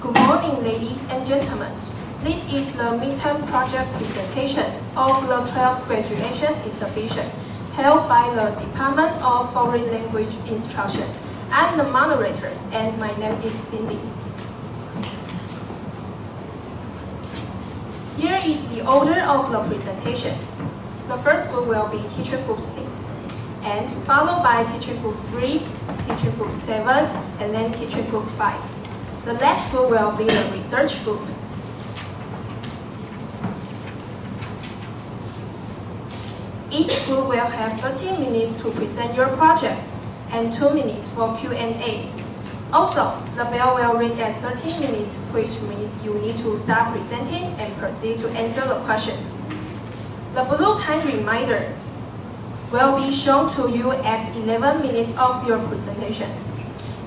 Good morning, ladies and gentlemen. This is the midterm project presentation of the 12th graduation exhibition held by the Department of Foreign Language Instruction. I'm the moderator and my name is Cindy. Here is the order of the presentations. The first group will be Teacher Group 6, and followed by Teacher Group 3, Teacher Group 7, and then Teacher Group 5. The last group will be the Research Group. Each group will have 30 minutes to present your project and 2 minutes for Q&A. Also, the bell will ring at 13 minutes, which means you need to start presenting and proceed to answer the questions. The blue time reminder will be shown to you at 11 minutes of your presentation,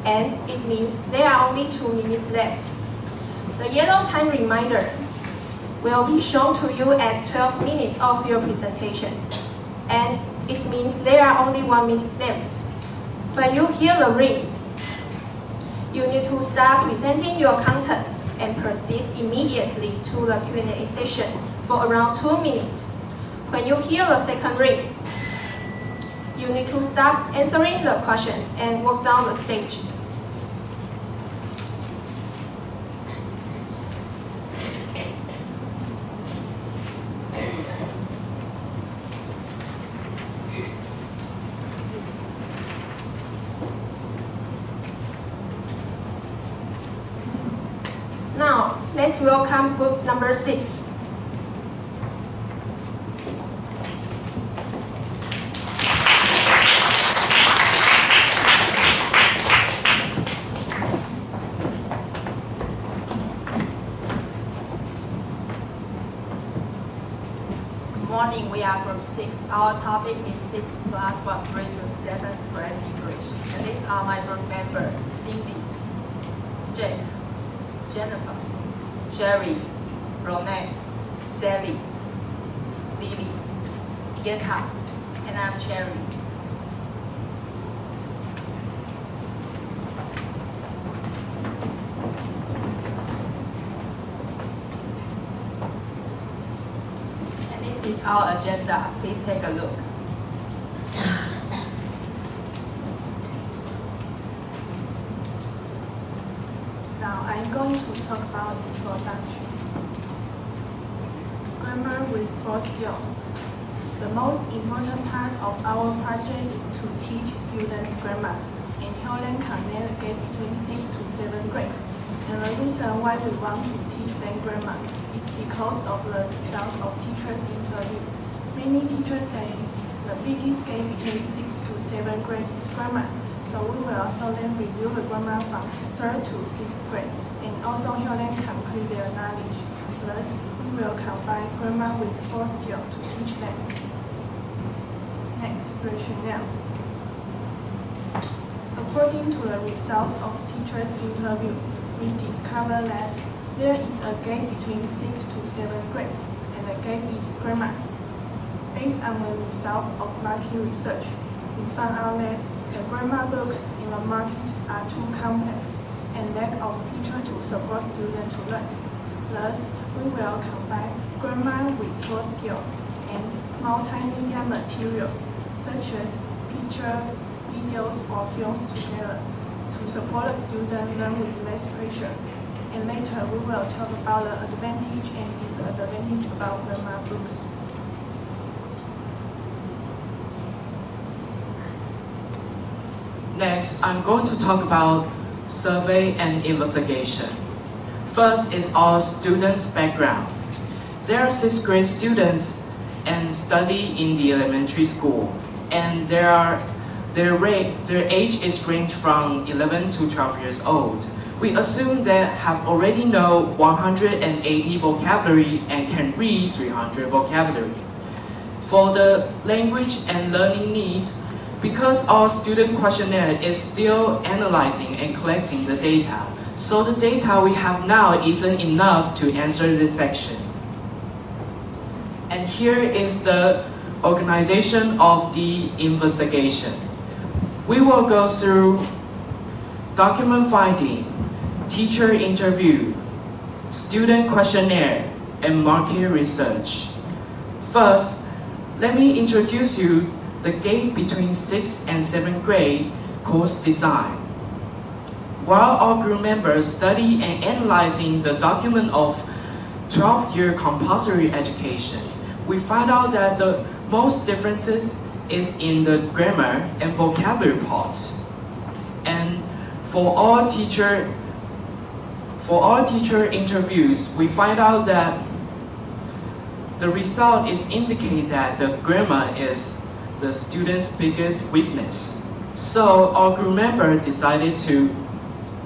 and it means there are only 2 minutes left. The yellow time reminder will be shown to you at 12 minutes of your presentation, and it means there are only 1 minute left. When you hear the ring, you need to start presenting your content and proceed immediately to the Q&A session for around 2 minutes. When you hear the second ring, you need to start answering the questions and walk down the stage. Now, let's welcome group number 6. Good morning, we are group 6. Our topic is 6 plus 1, 3 to 7 grade English. And these are my group members: Cindy, Jake, Jennifer, Sherry, Ronette, Sally, Lily, Yeta, and I'm Cherry. And this is our agenda. Please take a look. Now I'm going to talk about introduction. Grammar with 4 skills. The most important part of our project is to teach students grammar and help them connect the gap between 6 to 7 grade. And the reason why we want to teach them grammar is because of the result of teachers' interview. Many teachers say the biggest gap between 6 to 7 grade is grammar. So we will help them review the grammar from 3rd to 6th grade and also help them complete their knowledge. Thus, we will combine grammar with 4 skills to teach them. Next, rationale. According to the results of teachers' interview, we discover that there is a gap between 6 to 7 grade, and the gap is grammar. Based on the result of market research, we found out that the grammar books in the market are too complex and lack of features to support students to learn. Thus, we will combine grammar with 4 skills and multimedia materials such as pictures, videos, or films together to support the student learn with less pressure. And later, we will talk about the advantage and disadvantage about grammar books. Next, I'm going to talk about survey and investigation. First is our students' background. There are 6th grade students and study in the elementary school, and their age is ranged from 11 to 12 years old. We assume they have already know 180 vocabulary and can read 300 vocabulary. For the language and learning needs, because our student questionnaire is still analyzing and collecting the data, so the data we have now isn't enough to answer this section. And here is the organization of the investigation. We will go through document finding, teacher interview, student questionnaire, and market research. First, let me introduce you the gap between 6th and 7th grade course design. While our group members study and analyzing the document of 12-year compulsory education, we find out that the most differences is in the grammar and vocabulary parts. And for our teacher interviews, we find out that the result is indicate that the grammar is the student's biggest weakness. So our group member decided to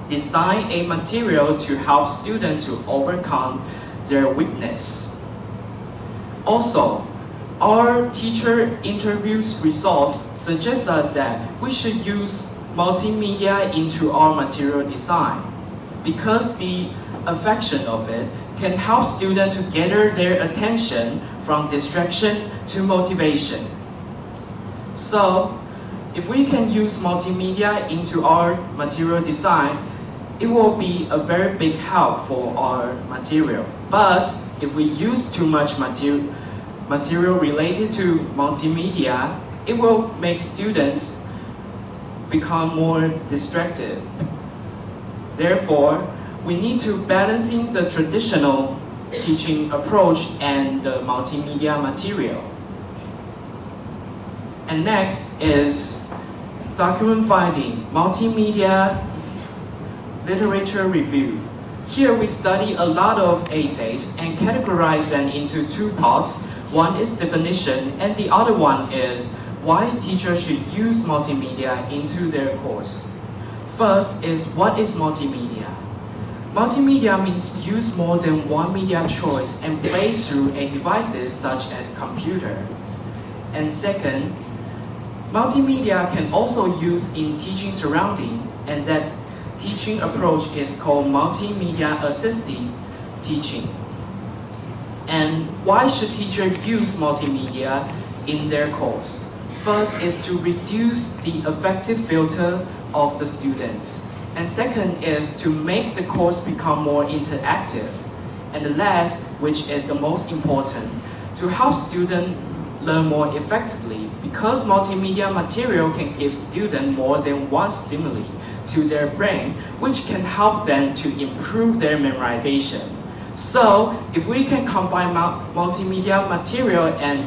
design a material to help students to overcome their weakness. Also, our teacher interviews results suggest us that we should use multimedia into our material design because the affection of it can help students to gather their attention from distraction to motivation. So, if we can use multimedia into our material design, it will be a very big help for our material. But if we use too much material related to multimedia, it will make students become more distracted. Therefore, we need to balancing the traditional teaching approach and the multimedia material. And next is document finding, multimedia literature review. Here we study a lot of essays and categorize them into two parts. One is definition and the other one is why teachers should use multimedia into their course. First is what is multimedia? Multimedia means use more than one media choice and play through a devices such as computer. And second, multimedia can also use in teaching surrounding, and that teaching approach is called multimedia assisted teaching. And why should teachers use multimedia in their course? First is to reduce the affective filter of the students. And second is to make the course become more interactive. And the last, which is the most important, to help students learn more effectively, because multimedia material can give students more than one stimuli to their brain, which can help them to improve their memorization. So, if we can combine multimedia material and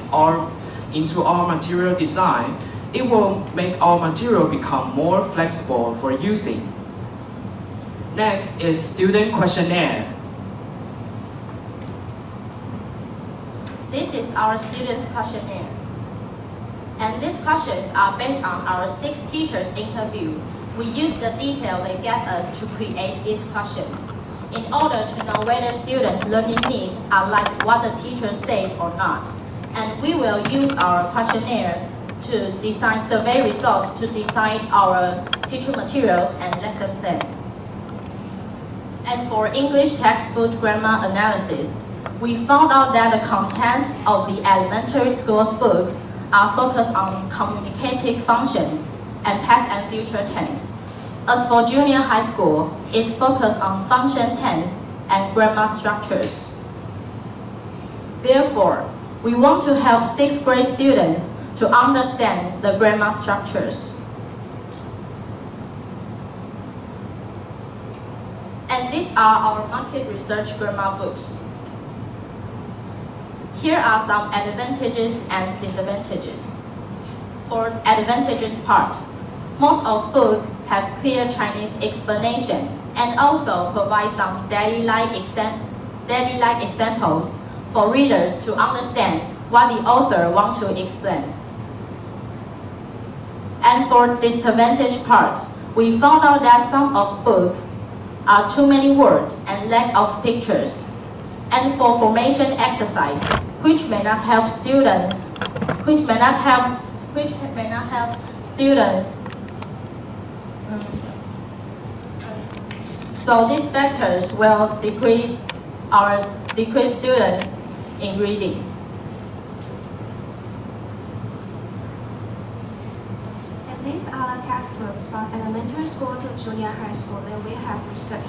into our material design, it will make our material become more flexible for using. Next is student questionnaire. This is our students' questionnaire. And these questions are based on our 6 teachers' interview. We use the detail they gave us to create these questions in order to know whether students' learning needs are like what the teacher said or not. And we will use our questionnaire to design survey results to design our teacher materials and lesson plan. And for English textbook grammar analysis, we found out that the content of the elementary school's book are focused on communicative function and past and future tense. As for junior high school, it focused on function tense and grammar structures. Therefore, we want to help 6th grade students to understand the grammar structures. And these are our market research grammar books. Here are some advantages and disadvantages. For advantages part, most of books have clear Chinese explanation and also provide some daily life examples for readers to understand what the author wants to explain. And for disadvantage part, we found out that some of books are too many words and lack of pictures. And for formation exercise, which may not help students, so these factors will decrease students in reading. And these are the textbooks from elementary school to junior high school that we have researched.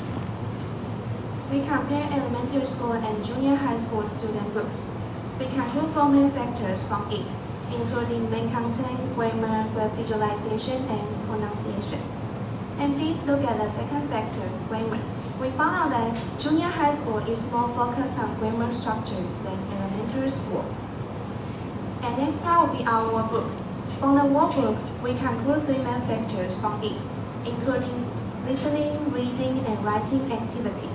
We compare elementary school and junior high school student books. We can group 4 main factors from it, including main content, grammar, word visualization, and pronunciation. And please look at the second factor, grammar. We found out that junior high school is more focused on grammar structures than elementary school. And next part will be our workbook. From the workbook, we can group 3 main factors from it, including listening, reading, and writing activity.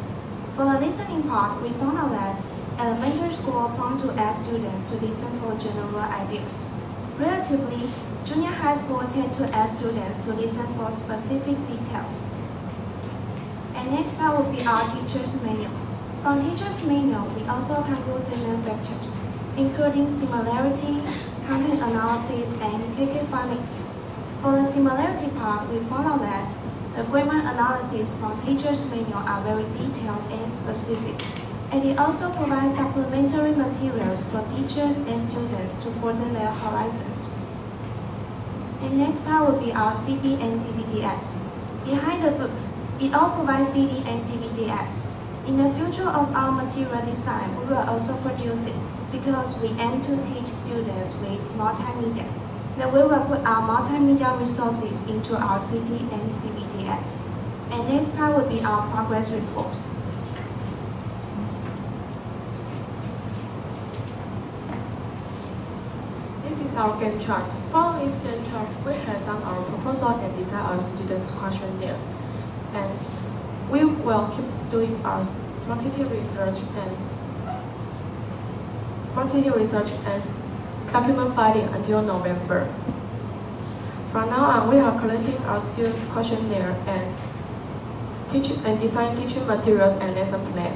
For the listening part, we found out that elementary school prompt to ask students to listen for general ideas. Relatively, junior high school tend to ask students to listen for specific details. And next part will be our teacher's manual. From teacher's manual, we also can group 3 main factors, including similarity, content analysis, and KK phonics. For the similarity part, we found out that the grammar analysis from teacher's manual are very detailed and specific, and it also provides supplementary materials for teachers and students to broaden their horizons. And next part will be our CD and DVDs. Behind the books, it all provides CD and DVDs. In the future of our material design, we will also produce it because we aim to teach students with multimedia. Then we will put our multimedia resources into our CD and DVDs. And next part will be our progress report. This is our Gantt chart. From this Gantt chart, we have done our proposal and design our students' questionnaire. And we will keep doing our marketing research and document filing until November. From now on, we are collecting our students' questionnaire and design teaching materials and lesson plan.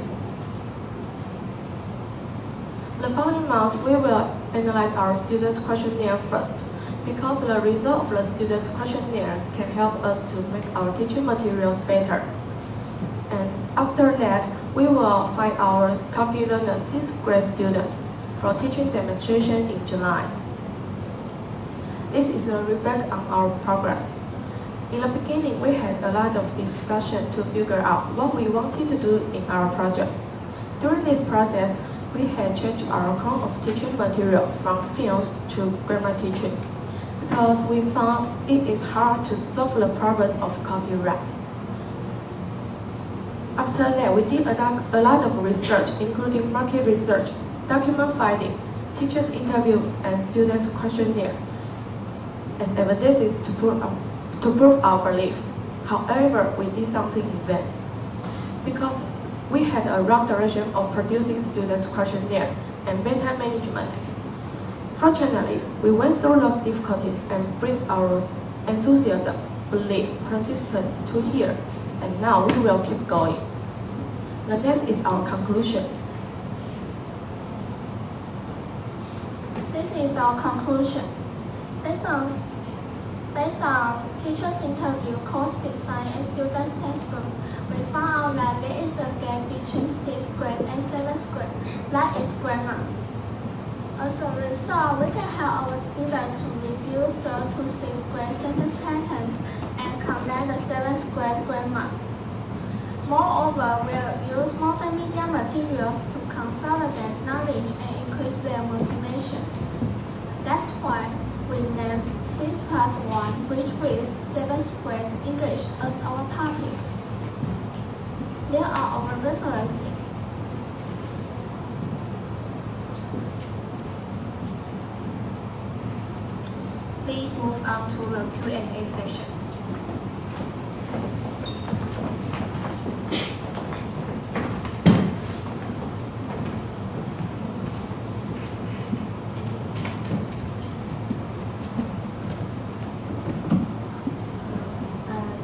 The following months, we will analyze our students' questionnaire first, because the result of the students' questionnaire can help us to make our teaching materials better. And after that, we will find our target learners, 6th grade students, for teaching demonstration in July. This is a reflect on our progress. In the beginning, we had a lot of discussion to figure out what we wanted to do in our project. During this process, we had changed our core of teaching material from films to grammar teaching, because we found it is hard to solve the problem of copyright. After that, we did a lot of research, including market research, document filing, teachers' interview, and students' questionnaire as evidences to prove our belief. However, we did something in vain, because we had a wrong direction of producing students' questionnaire and beta management. Fortunately, we went through those difficulties and bring our enthusiasm, belief, persistence to here, and now we will keep going. The next is our conclusion. This is our conclusion. Based on teachers' interview, course design, and students' textbook, we found out that there is a gap between 6th grade and 7th grade. That is grammar. As a result, we can help our students to review 3rd to 6th grade sentence patterns and connect the 7th grade grammar. Moreover, we will use multimedia materials to consolidate knowledge and increase their motivation. That's why we named 6+1 Bridge with 7th grade English as our topic. There are our references. Please move on to the Q&A session.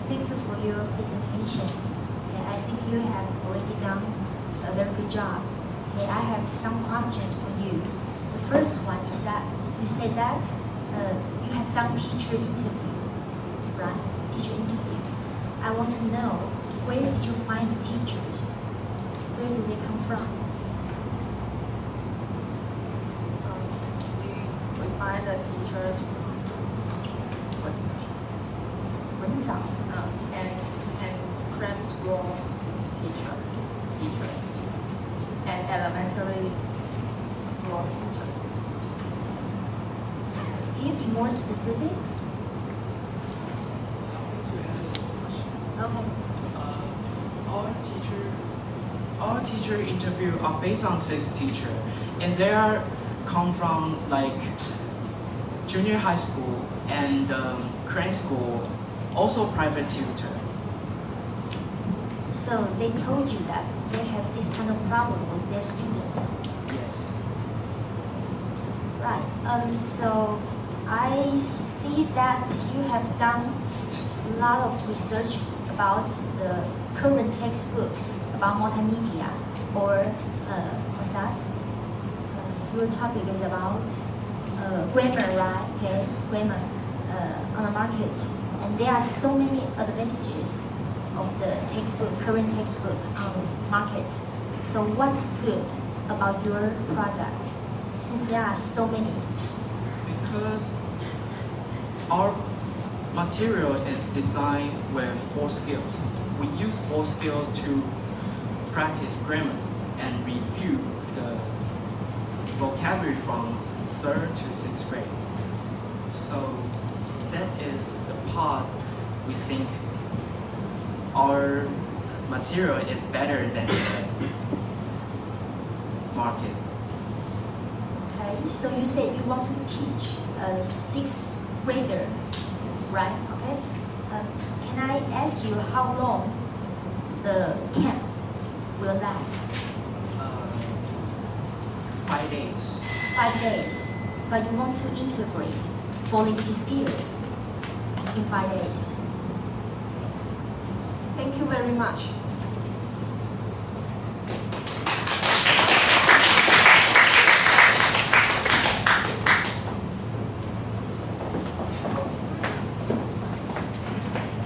Thank you for your presentation. I think you have already done a very good job. I have some questions for you. The first one is that you said that you have done teacher interview, right? Teacher interview. I want to know, where did you find the teachers? Where do they come from? We find the teachers and cram schools teachers. elementary school teacher. Can you be more specific? To answer this question, Okay. our teacher interview are based on 6 teachers, and they are come from like junior high school and Korean school, also private tutor. So they told you that they have this kind of problem with their students. Yes. Right. So I see that you have done a lot of research about the current textbooks about multimedia, or what's that? Your topic is about grammar, right? Yes, grammar on the market, and there are so many advantages of the textbook, current textbook on the market. So what's good about your product, since there are so many? Because our material is designed with 4 skills. We use 4 skills to practice grammar and review the vocabulary from 3rd to 6th grade. So that is the part we think our material is better than the market. Okay, so you say you want to teach a 6th grader, right? Okay. Can I ask you how long the camp will last? 5 days. 5 days. But you want to integrate 4 language skills in 5 days. Thank you very much.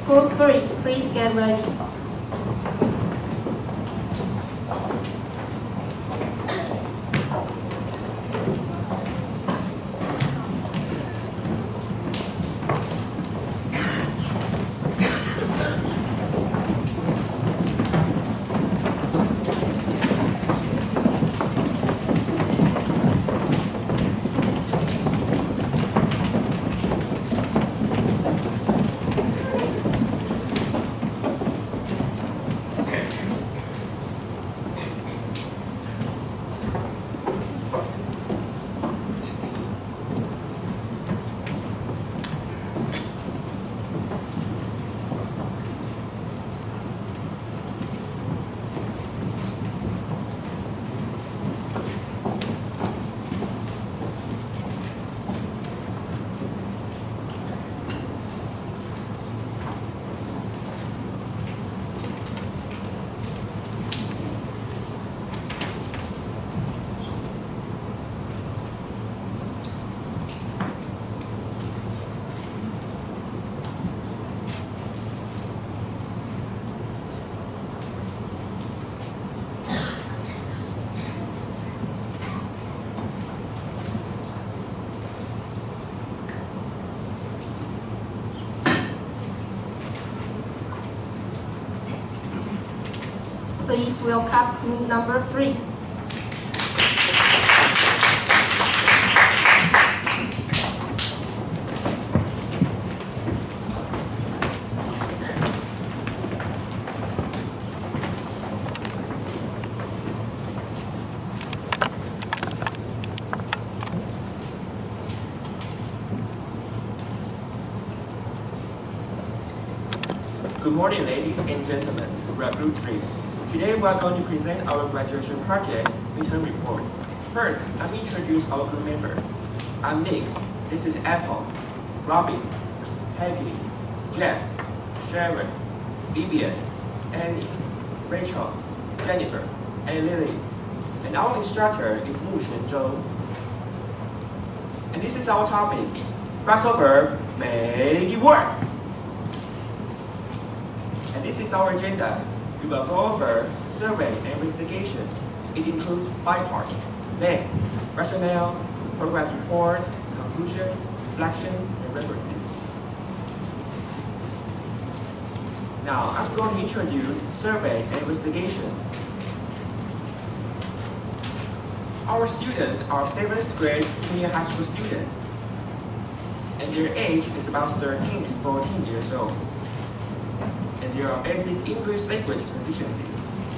Group 3, please get ready. Please welcome group number 3. Good morning, ladies and gentlemen. We are Group 3. Today we are going to present our graduation project midterm report. First, let me introduce our group members. I'm Nick. This is Apple, Robin, Peggy, Jeff, Sharon, Vivian, Annie, Rachel, Jennifer, and Lily. And our instructor is Mu Xuanzhou. And this is our topic. First over, make it work. And this is our agenda. We will go over survey and investigation. It includes 5 parts: name, rationale, progress report, conclusion, reflection, and references. Now, I'm going to introduce survey and investigation. Our students are 7th grade junior high school students, and their age is about 13 to 14 years old. And they are basic English language proficiency.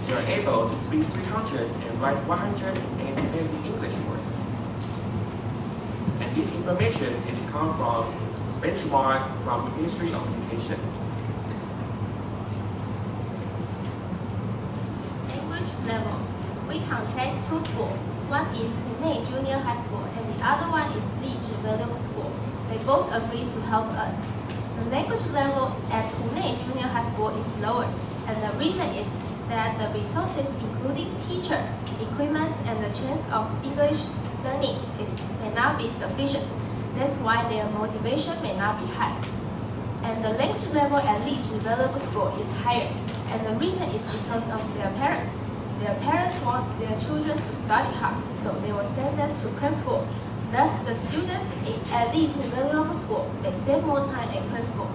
They are able to speak 300 and write 100 basic English words. And this information is come from benchmark from the Ministry of Education. Language level. We contain two schools. One is Hunei Junior High School and the other one is Lijie Middle School. They both agree to help us. The language level at Hunei Junior High School is lower, and the reason is that the resources including teacher, equipment, and the chance of English learning may not be sufficient. That's why their motivation may not be high. And the language level at Lijie Middle School is higher, and the reason is because of their parents. Their parents want their children to study hard, so they will send them to prep school. Thus, the students at Lijie Middle School may spend more time at prep school.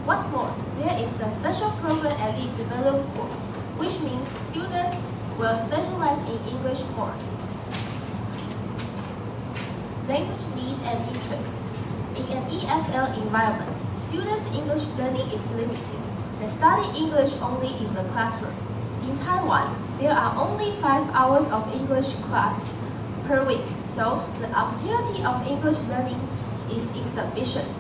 What's more, there is a special program at Lijie Middle School, which means students will specialize in English more. Language needs and interests. In an EFL environment, students' English learning is limited. They study English only in the classroom. In Taiwan, there are only 5 hours of English class per week, so the opportunity of English learning is insufficient.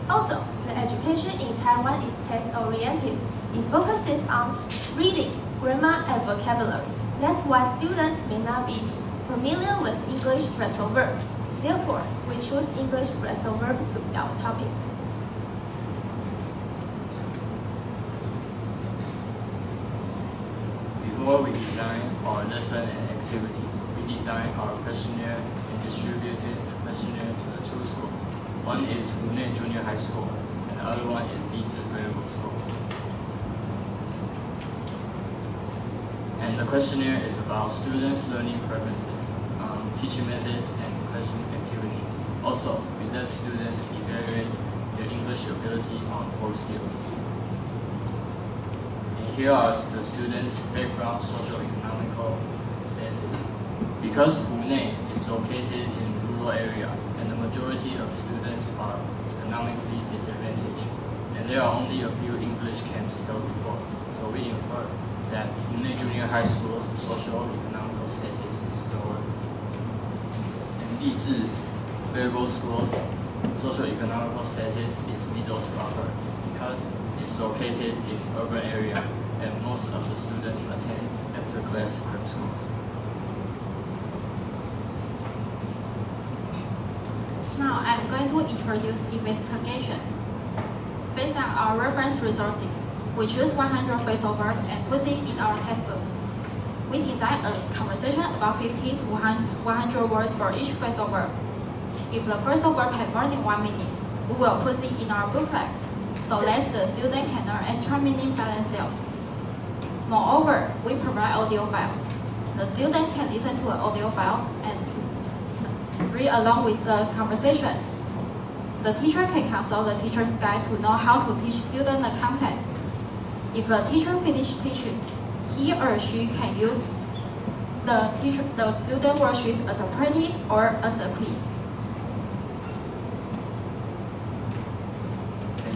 Also, the education in Taiwan is test-oriented. It focuses on reading, grammar, and vocabulary. That's why students may not be familiar with English phrasal verbs. Therefore, we choose English phrasal verb to be our topic. Before we design our lesson and activities, we design our questionnaire and distributed the questionnaire to the two schools. One is Hunei Junior High School, and the other one is Lijie Middle School. And the questionnaire is about students' learning preferences, teaching methods, and question activities. Also, we let students evaluate their English ability on 4 skills. Here are the students' background, socio-economical status. Because Hunei is located in rural area and the majority of students are economically disadvantaged, and there are only a few English camps held before, so we infer that Hunei Junior High School's socio-economical status is lower. And Lijie Middle School's socio-economical status is middle to upper, because it's located in urban area and most of the students attend after-class prep schools. Now I'm going to introduce investigation. Based on our reference resources, we choose 100 phrasal verbs and put it in our textbooks. We design a conversation about 50 to 100 words for each phrasal verb. If the phrasal verb has more than 1 meaning, we will put it in our booklet, so that the student can learn extra meaning by themselves. Moreover, we provide audio files. The student can listen to the audio files and read along with the conversation. The teacher can consult the teacher's guide to know how to teach students the contents. If the teacher finishes teaching, he or she can use the student worksheets as a practice or as a quiz.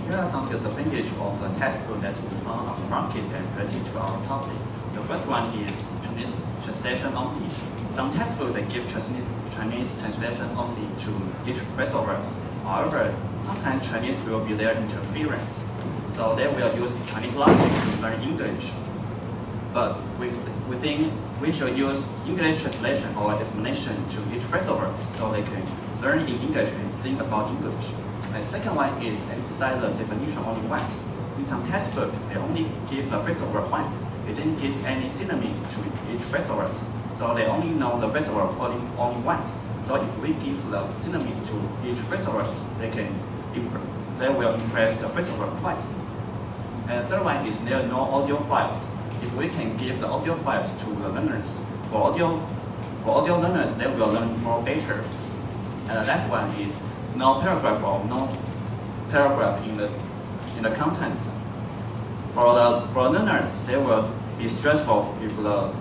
Here are some disadvantages of the textbook that we found on the market and related to our topic. The first one is Chinese translation only. Some textbooks that give Chinese translation only to each phrasal verbs. However, sometimes Chinese will be their interference, so they will use Chinese logic to learn English. But we think we should use English translation or explanation to each phrasal verbs so they can learn in English and think about English. The second one is emphasize the definition only once. In some textbooks, they only give the phrasal verb once. They didn't give any synonyms to each phrasal verb. So they only know the phrasal verb only once. So if we give the synonyms to each phrasal verb, they will impress the phrasal verb twice. And the third one is there are no audio files. If we can give the audio files to the learners, for audio learners, they will learn more better. And the last one is no paragraph or no paragraph in the contents. For learners, they will be stressful if the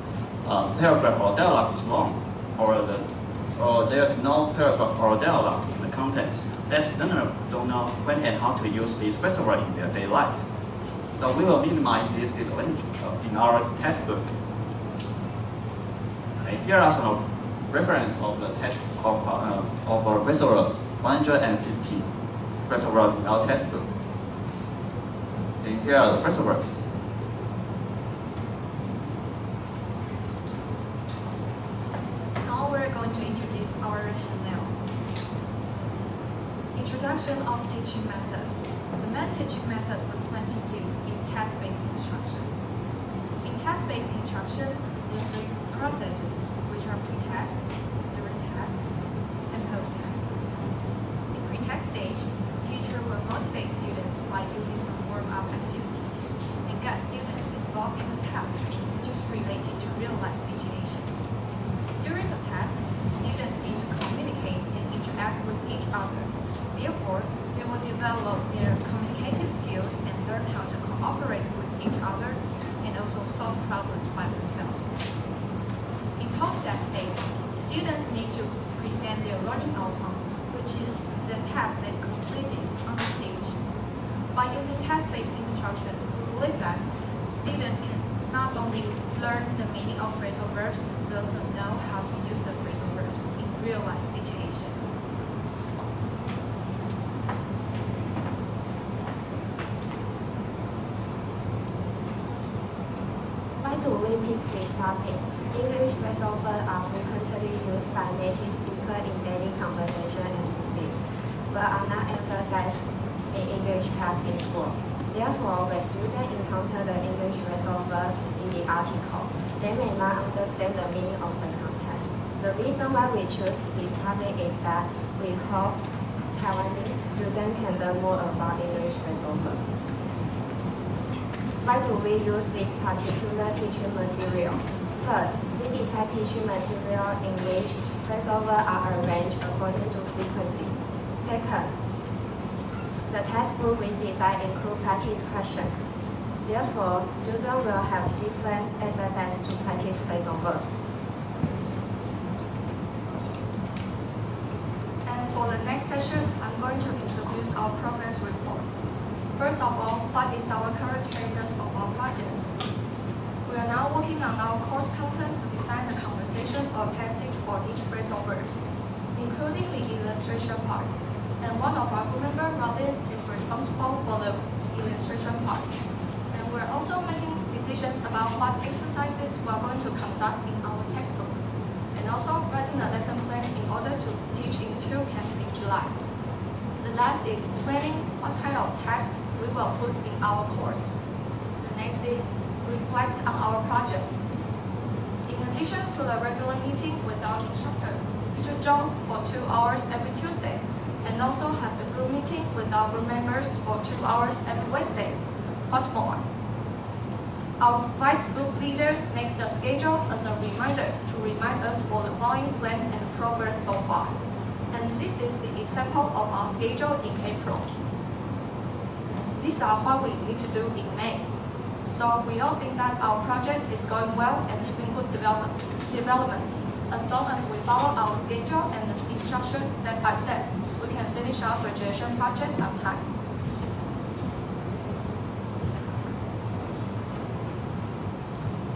paragraph or dialogue is long. or there's no paragraph or dialogue in the content, as learners don't know when and how to use this festival in their daily life. So we will minimize this disadvantage in our textbook. Okay, here are some reference of the text of our festivals, 150 festivals in our textbook. And here are the festivals. Now we're going to introduce our rationale. Introduction of teaching method. The main teaching method we plan to use is task-based instruction. In task-based instruction, there are three processes, which are pre-task, during task, and post-task. In pre-task stage, teacher will motivate students by using some warm-up activities and get students involved in the task, which is related to real-life situation. During the task, students need to communicate and interact with each other. Therefore, they will develop their communicative skills and learn how to cooperate with each other and also solve problems by themselves. In post-task stage, students need to present their learning outcome, which is the task they've completed on the stage. By using task-based instruction, we believe that students can not only learn the meaning of phrasal verbs, but also know how to use the phrasal verbs in real-life situation. Why do we pick this topic? English phrasal verbs are frequently used by native speakers in daily conversation and movies, but are not emphasized in English class in school. Therefore, when students encounter the English phrasal verb in the article, they may not understand the meaning of the context. The reason why we choose this topic is that we hope Taiwanese students can learn more about English phrasal verbs. Why do we use this particular teaching material? First, we design teaching material in which phrasal verbs are arranged according to frequency. Second, the textbook we design include practice questions. Therefore, students will have different exercises to practice phrasal verbs. And for the next session, I'm going to introduce our progress report. First of all, what is our current status of our project? We are now working on our course content to design the conversation or passage for each phrasal verbs, including the illustration parts. And one of our group members, Robin, is responsible for the illustration part. And we're also making decisions about what exercises we are going to conduct in our textbook, and also writing a lesson plan in order to teach in 2 camps in July. The last is planning what kind of tasks we will put in our course. The next is reflect on our project. In addition to the regular meeting with our instructor, Teacher Zhang, for 2 hours every Tuesday, and also have the group meeting with our group members for 2 hours every Wednesday. What's more, our vice group leader makes the schedule as a reminder to remind us for the following plan and progress so far. And this is the example of our schedule in April. These are what we need to do in May. So we all think that our project is going well and having good development. As long as we follow our schedule and the instructions step by step, we can finish our graduation project on time.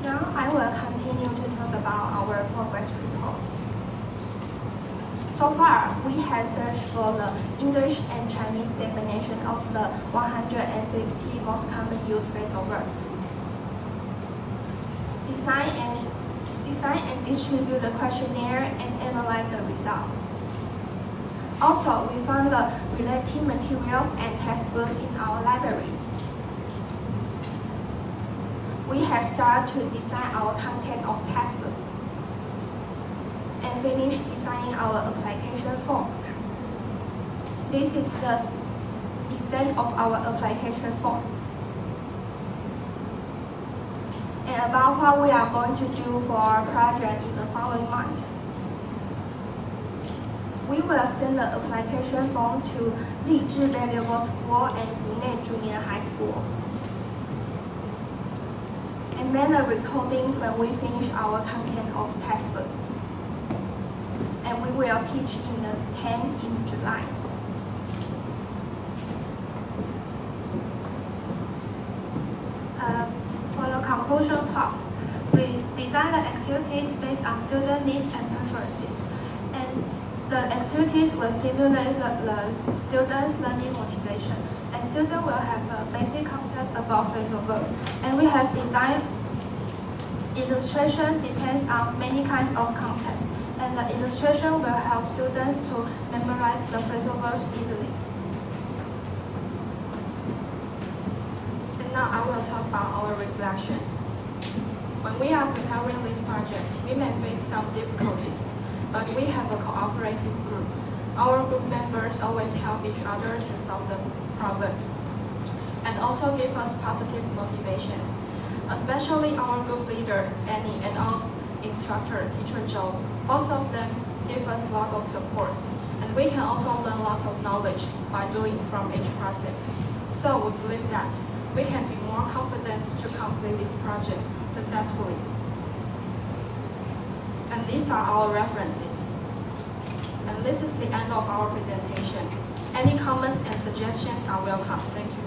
Now I will continue to talk about our progress report. So far, we have searched for the English and Chinese definition of the 150 most common used phrasal verbs. Design and distribute the questionnaire and analyze the result. Also, we found the related materials and textbook in our library. We have started to design our content of textbook and finished designing our application form. This is the example of our application form. And about what we are going to do for our project in the following months. We will send the application form to Lizhi Valuable School and Hunei Junior High School. And make a recording when we finish our content of textbook. will teach in the 10 in July. For the conclusion part, we design the activities based on student needs and preferences, and the activities will stimulate the students' learning motivation, and students will have a basic concept about phrasal verb. And we have designed illustration depends on many kinds of context, and the illustration will help students to memorize the phrasal verbs easily. And now I will talk about our reflection. When we are preparing this project, we may face some difficulties, but we have a cooperative group. Our group members always help each other to solve the problems and also give us positive motivations, especially our group leader, Annie, and our instructor, teacher Joe. Both of them give us lots of support, and we can also learn lots of knowledge by doing from each process. So we believe that we can be more confident to complete this project successfully. And these are our references. And this is the end of our presentation. Any comments and suggestions are welcome. Thank you.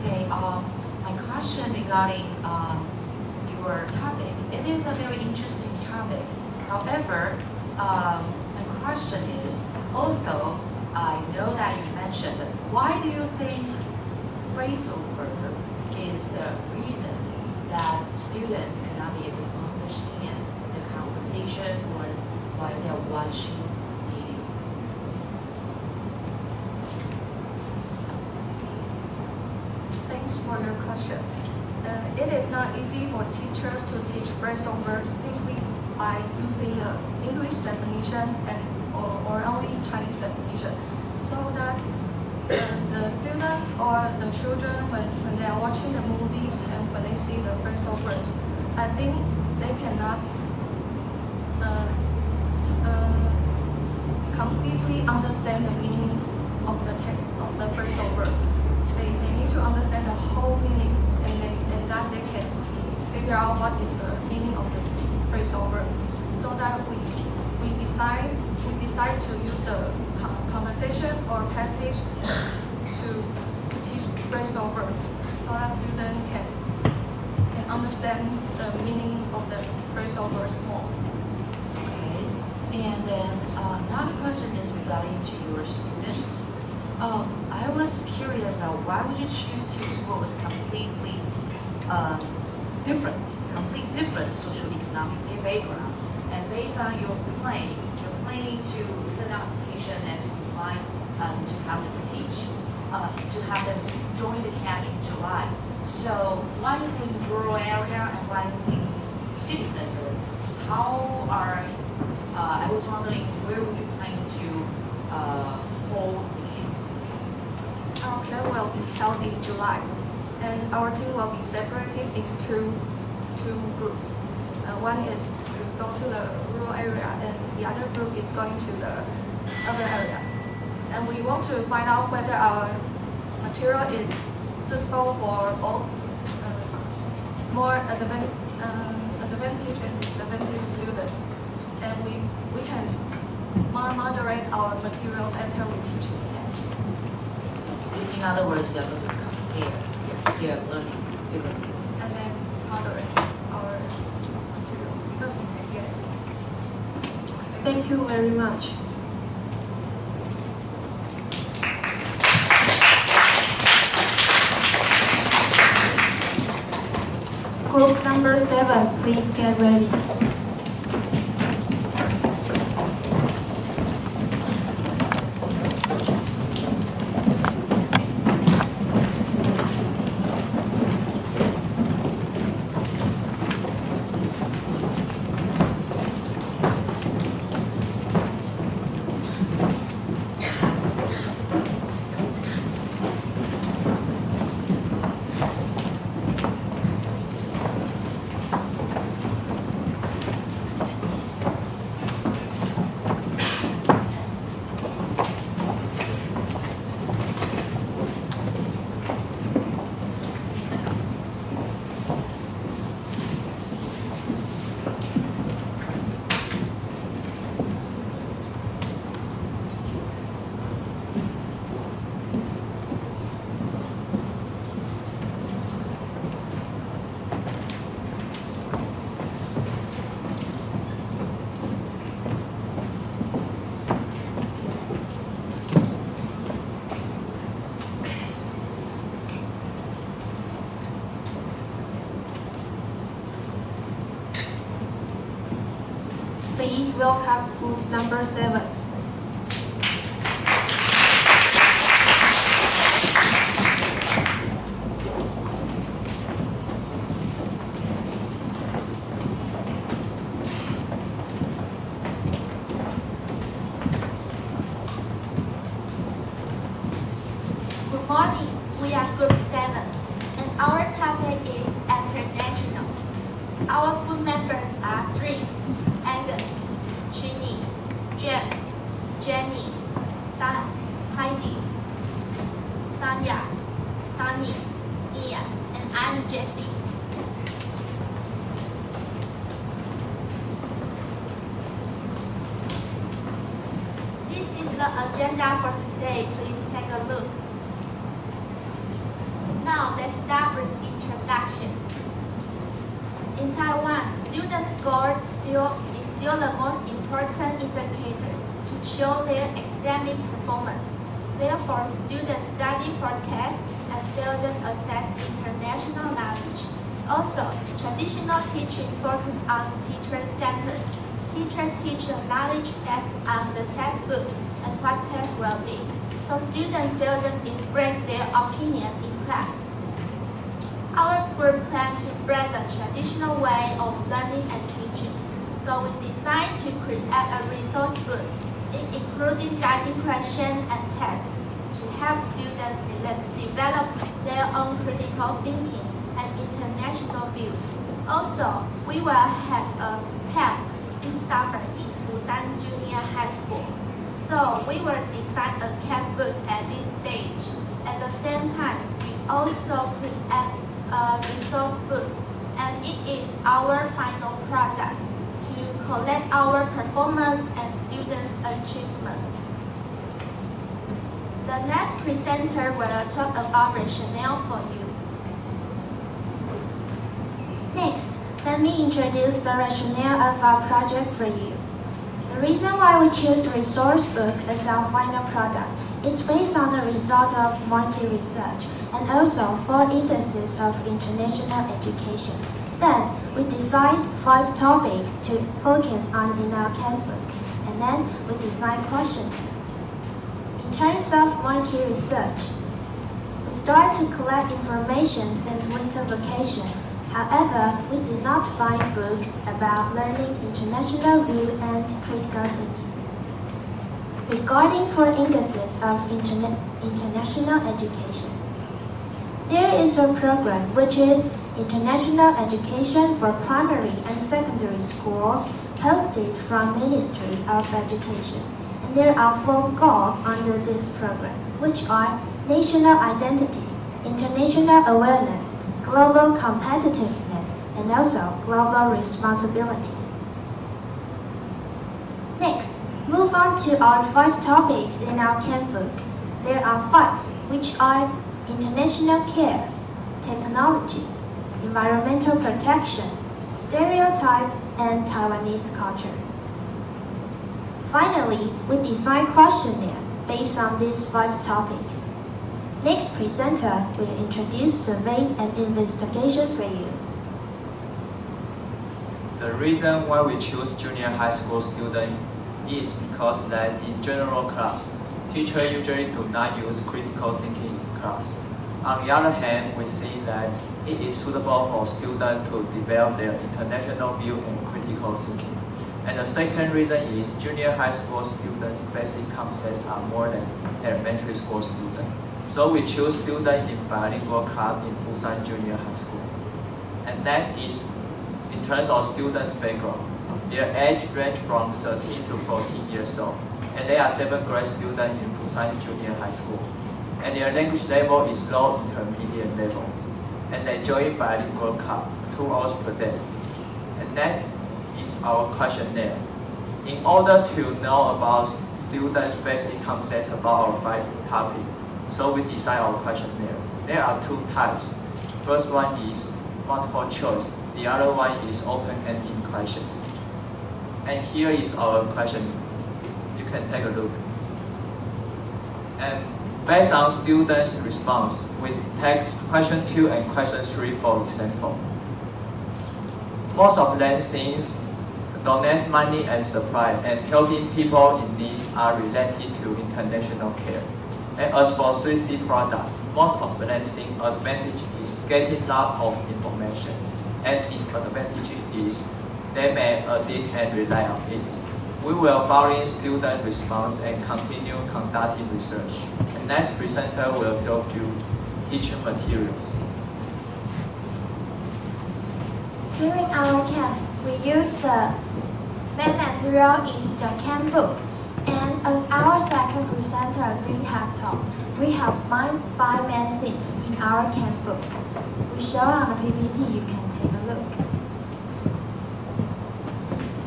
Okay, my question regarding your topic. It is a very interesting topic. However, my question is, although I know that you mentioned, why do you think phrasal verb is the reason that students cannot be able to understand the conversation or while they're watching video? Thanks for your question. It is not easy for teachers to teach phrasal verbs simply by using the English definition or only Chinese definition, so that the student or the children, when they are watching the movies and when they see the phrasal verbs, I think they cannot completely understand the meaning of the phrasal verb. They need to understand the whole meaning, and that they can figure out what is the meaning of the phrasal verb. So that we decide to use the conversation or passage to teach phrasal verbs, so that students can understand the meaning of the phrasal verbs more. Okay, and then another question is regarding to your students. I was curious about why would you choose two schools completely different socio-economic background, and based on your planning, you're planning to send out application and to provide to have them teach, to have them join the camp in July. So why is it in the rural area and why is it in the city center? I was wondering, where would you plan to hold the camp? Our camp will be held in July, and our team will be separated into two groups. One is to go to the rural area, and the other group is going to the urban area. And we want to find out whether our material is suitable for all more advantage and disadvantage students. And we can moderate our materials after we teach in camps. In other words, we are going to compare their learning differences. And then moderate our material because we can get it. Thank you very much. Group number 7, please get ready. Please welcome group number 7. Good morning, we are Group 7, and our topic is international. Our group members are 3, Angus, Chinny, James, Jenny, Heidi, Sanya, Sunny, Ian, and I'm Jessie. This is the agenda for today. Please take a look. Now let's start with introduction. In Taiwan, student score is still the most important indicator to show their academic performance. Therefore, students study for tests and seldom assess international knowledge. Also, traditional teaching focuses on teacher-centered. Teacher teach the knowledge based on the textbook and what test will be. So students seldom express their opinion in class. Our group plans to break the traditional way of learning and teaching. So we decided to create a resource book, including guiding questions and tests, to help students develop their own critical thinking and international view. Also, we will have a camp this summer in Fusan Junior High School. So we will design a camp book at this stage. At the same time, we also create a resource book, and it is our final product to collect our performance and students' achievement. The next presenter will talk about rationale for you. Next, let me introduce the rationale of our project for you. The reason why we choose resource book as our final product is based on the result of market research and also 4 indices of international education. Then, we decide 5 topics to focus on in our camp book, and then we design questionnaire. In terms of market research, we start to collect information since winter vacation. However, we did not find books about learning international view and critical thinking. Regarding 4 indices of international education, there is a program which is International Education for Primary and Secondary Schools hosted from Ministry of Education. And there are 4 goals under this program, which are national identity, international awareness, global competitiveness, and also global responsibility. Next, move on to our 5 topics in our camp book. There are 5, which are international care, technology, environmental protection, stereotype, and Taiwanese culture. Finally, we design questionnaire based on these 5 topics. Next presenter will introduce survey and investigation for you. The reason why we choose junior high school students is because that in general class, teachers usually do not use critical thinking in class. On the other hand, we see that it is suitable for students to develop their international view and critical thinking. And the second reason is junior high school students' basic concepts are more than elementary school students. So we choose students in bilingual class in Fusan Junior High School. And next is in terms of students' background. Their age range from 13 to 14 years old, and they are 7th grade students in Fusan Junior High School. And their language level is low intermediate level, and they join bilingual club 2 hours per day. And next is our questionnaire. In order to know about students' basic concepts about our 5 topics, so we design our questionnaire. There are 2 types. First one is multiple choice. The other one is open-ended questions. And here is our question. You can take a look. And based on students' response, we take question 2 and question 3 for example. Most of them think donate money and supply, and helping people in need are related to international care. And as for 3C products, most of the balancing advantage is getting lot of information, and disadvantage is they may addict and rely on it. We will follow student response and continue conducting research. The next presenter will tell you teaching materials. During our camp, we use the main material is the camp book. And as our second presenter, Green, have taught, we have 5 main things in our camp book. We show on the PPT, you can take a look.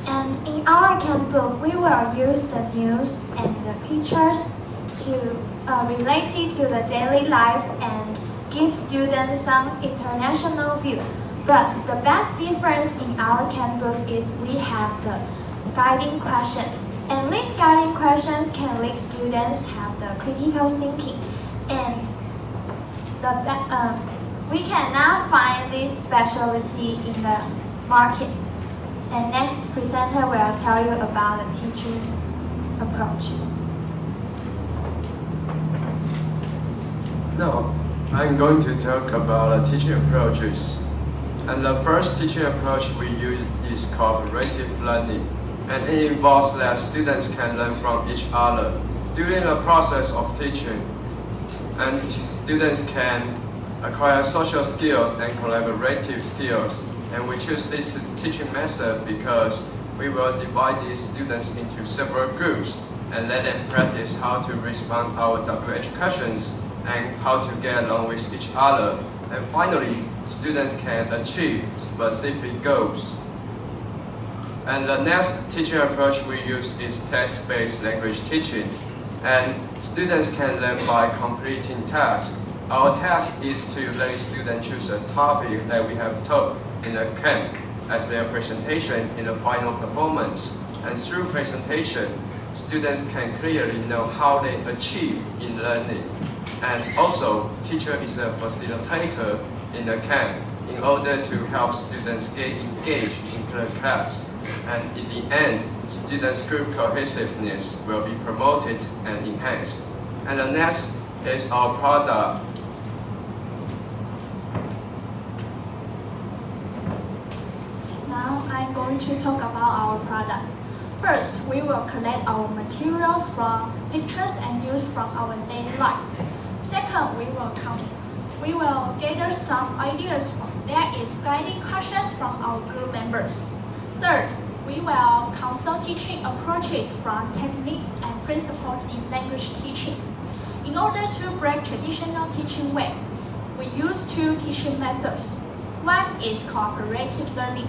And in our camp book, we will use the news and the pictures to relate it to the daily life and give students some international view. But the best difference in our camp book is we have the guiding questions. And these guiding questions can make students have the critical thinking. And we can now find this specialty in the market. And next presenter will tell you about the teaching approaches. Now, I'm going to talk about the teaching approaches. And the first teaching approach we use is cooperative learning. And it involves that students can learn from each other during the process of teaching. And students can acquire social skills and collaborative skills. And we choose this teaching method because we will divide these students into several groups and let them practice how to respond our WH questions and how to get along with each other. And finally, students can achieve specific goals. And the next teaching approach we use is text-based language teaching. And students can learn by completing tasks. Our task is to let students choose a topic that we have taught in the camp as their presentation in the final performance. And through presentation, students can clearly know how they achieve in learning. And also, teacher is a facilitator in the camp in order to help students get engaged in the class. And in the end, students' group cohesiveness will be promoted and enhanced. And the next is our product. Now I'm going to talk about our product. First, we will collect our materials from pictures and news from our daily life. Second, we will gather some ideas that is guiding questions from our group members. Third, we will consult teaching approaches from techniques and principles in language teaching. In order to break traditional teaching way, we use 2 teaching methods. One is cooperative learning.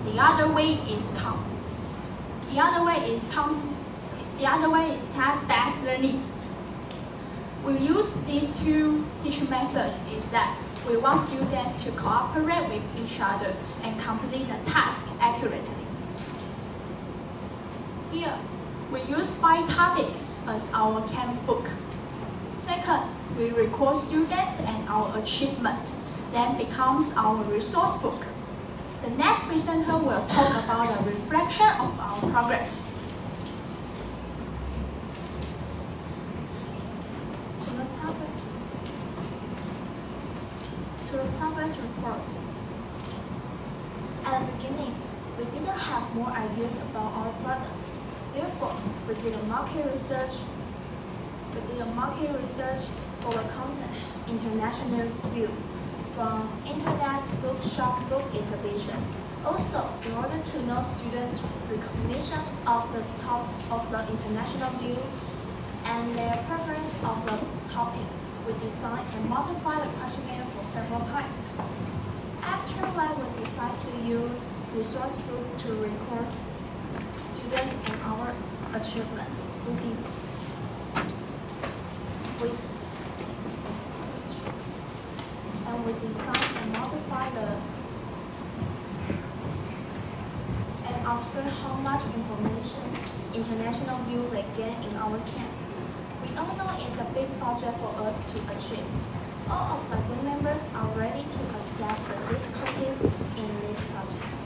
The other way is task-based learning. We use these 2 teaching methods is that we want students to cooperate with each other and complete the task accurately. Here, we use 5 topics as our camp book. Second, we record students and our achievement, then becomes our resource book. The next presenter will talk about a reflection of our progress. To the progress report. At the beginning, we didn't have more ideas about our products. Therefore, we did a market research for the content, international view, from internet, bookshop, book exhibition. Also, in order to know students' recognition of the international view and their preference of the topics, we design and modify the questionnaire for several times. After that, we decide to use resource book to record students and our achievement. We design and modify and observe how much information international view they get in our camp. We all know it's a big project for us to achieve. All of the group members are ready to accept the difficulties in this project.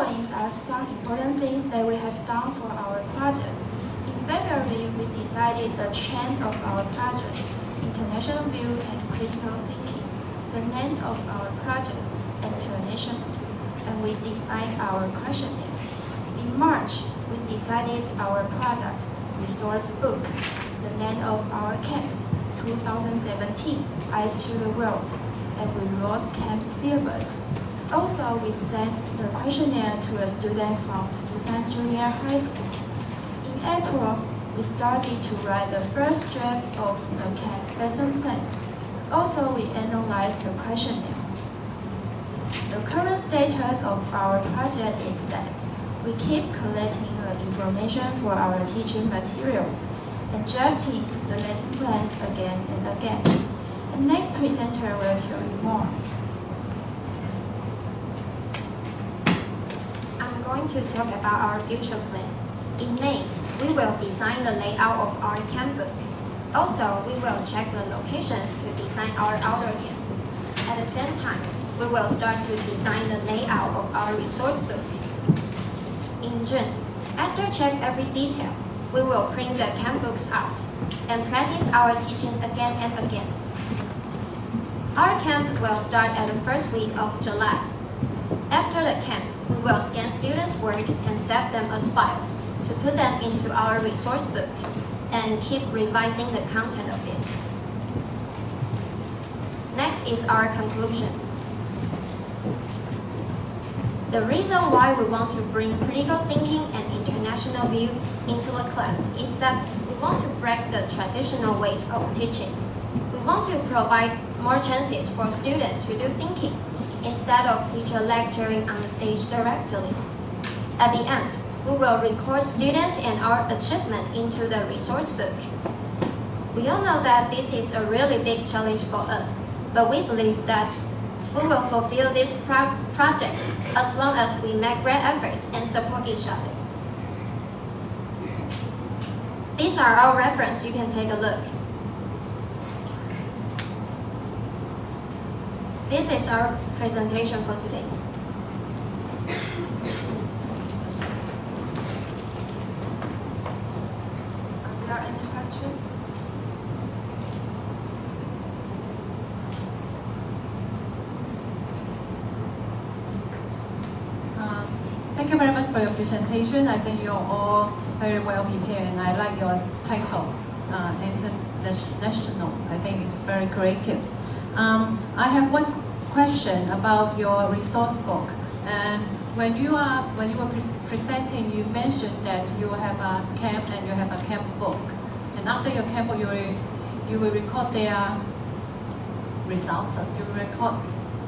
following are some important things that we have done for our project. In February, we decided the trend of our project, international view and critical thinking, the name of our project, international, and we designed our questionnaire. In March, we decided our product, resource book, the name of our camp, 2017, Eyes to the World, and we wrote camp syllabus. Also, we sent the questionnaire to a student from Busan Junior High School. In April, we started to write the first draft of the camp lesson plans. Also, we analyzed the questionnaire. The current status of our project is that we keep collecting the information for our teaching materials and drafting the lesson plans again and again. The next presenter will tell you more. I'm going to talk about our future plan. In May, we will design the layout of our camp book. Also, we will check the locations to design our outdoor games. At the same time, we will start to design the layout of our resource book. In June, after check every detail, we will print the camp books out and practice our teaching again and again. Our camp will start at the first week of July. After the camp, we will scan students' work and save them as files to put them into our resource book and keep revising the content of it. Next is our conclusion. The reason why we want to bring critical thinking and international view into a class is that we want to break the traditional ways of teaching. We want to provide more chances for students to do thinking instead of teacher lecturing on the stage directly. At the end, we will record students and our achievement into the resource book. We all know that this is a really big challenge for us, but we believe that we will fulfill this project as long as we make great efforts and support each other. These are our references. You can take a look. This is our presentation for today. Are there any questions? Thank you very much for your presentation. I think you're all very well prepared, and I like your title, International. I think it's very creative. I have one question about your resource book. And when you were presenting, you mentioned that you have a camp and you have a camp book. And after your camp book, you will record their results. You will record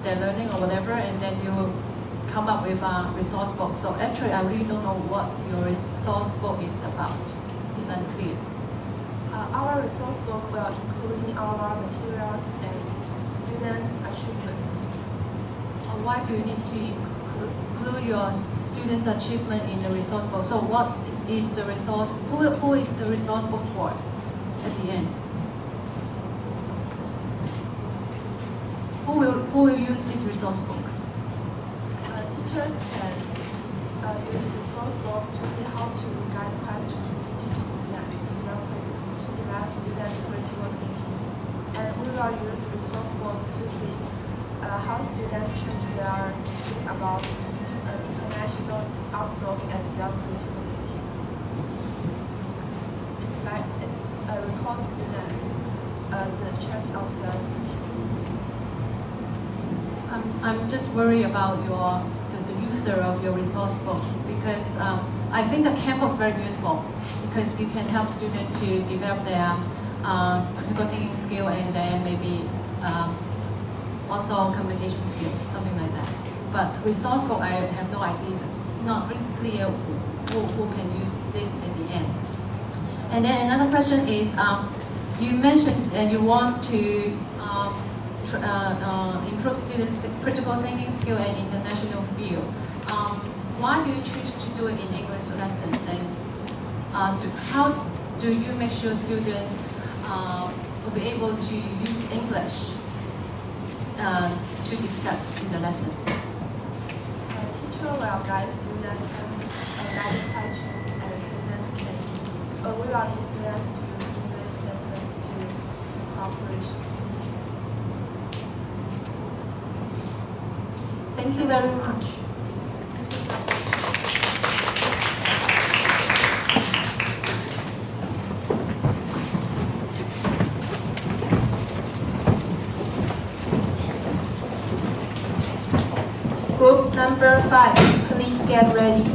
their learning or whatever, and then you will come up with a resource book. So actually, I really don't know what your resource book is about. It's unclear. Our resource book will include our materials and students' achievements. Why do you need to include your students' achievement in the resource book? So what is the resource, who is the resource book for at the end? Who will use this resource book? Teachers can use the resource book to see how to guide questions to teach students, for example, to develop students' critical thinking. And we will use resource book to see how students change their thinking about international outlook and their critical thinking. It's record students the change of their thinking. I'm just worried about the user of your resource book, because I think the camp book is very useful because you can help students to develop their critical thinking skill and then maybe also communication skills, something like that. But resource book, I have no idea, not really clear who can use this at the end. And then another question is, you mentioned that you want to improve students' critical thinking skill and international view. Why do you choose to do it in English lessons, and how do you make sure students will be able to use English to discuss in the lessons? Teachers teacher will guide students and guide questions, and students can. We will need students to use English sentences to cooperation. Thank you very much. Group number 5, please get ready.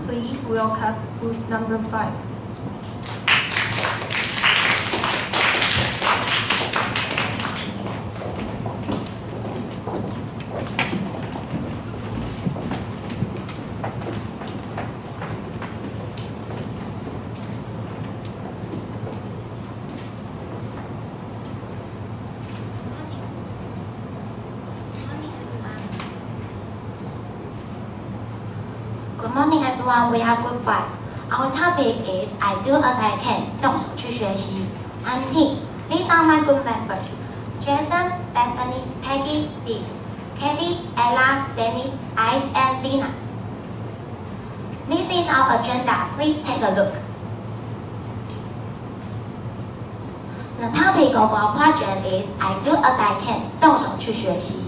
Please welcome group number 5. Good morning everyone, we are group 5. Our topic is I do as I can, 动手去学习. I'm T. These are my group members. Jason, Bethany, Peggy, Dee, Katie, Ella, Dennis, Ice, and Dina. This is our agenda. Please take a look. The topic of our project is I do as I can, 动手去学习.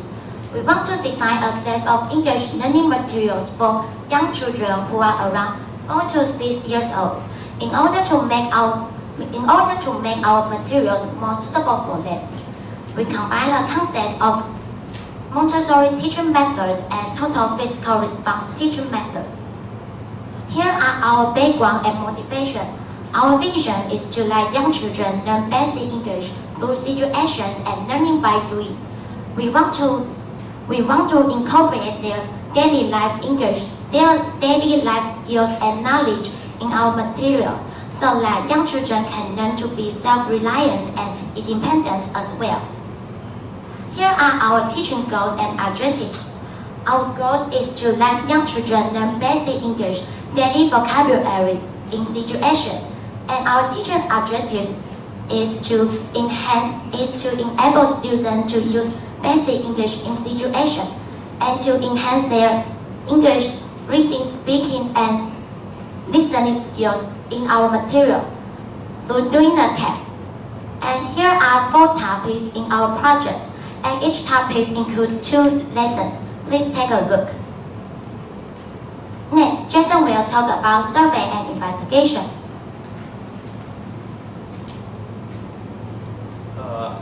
We want to design a set of English learning materials for young children who are around 4 to 6 years old, in order to make our materials more suitable for them. We combine the concept of Montessori teaching method and total physical response teaching method. Here are our background and motivation. Our vision is to let young children learn basic English through situations and learning by doing. We want to incorporate their daily life English, their daily life skills and knowledge in our material, so that young children can learn to be self-reliant and independent as well. Here are our teaching goals and objectives. Our goal is to let young children learn basic English, daily vocabulary in situations, and our teaching objectives is to enable students to use basic English in situations and to enhance their English reading, speaking, and listening skills in our materials through doing the text. And here are 4 topics in our project, and each topic includes 2 lessons. Please take a look. Next, Jason will talk about survey and investigation.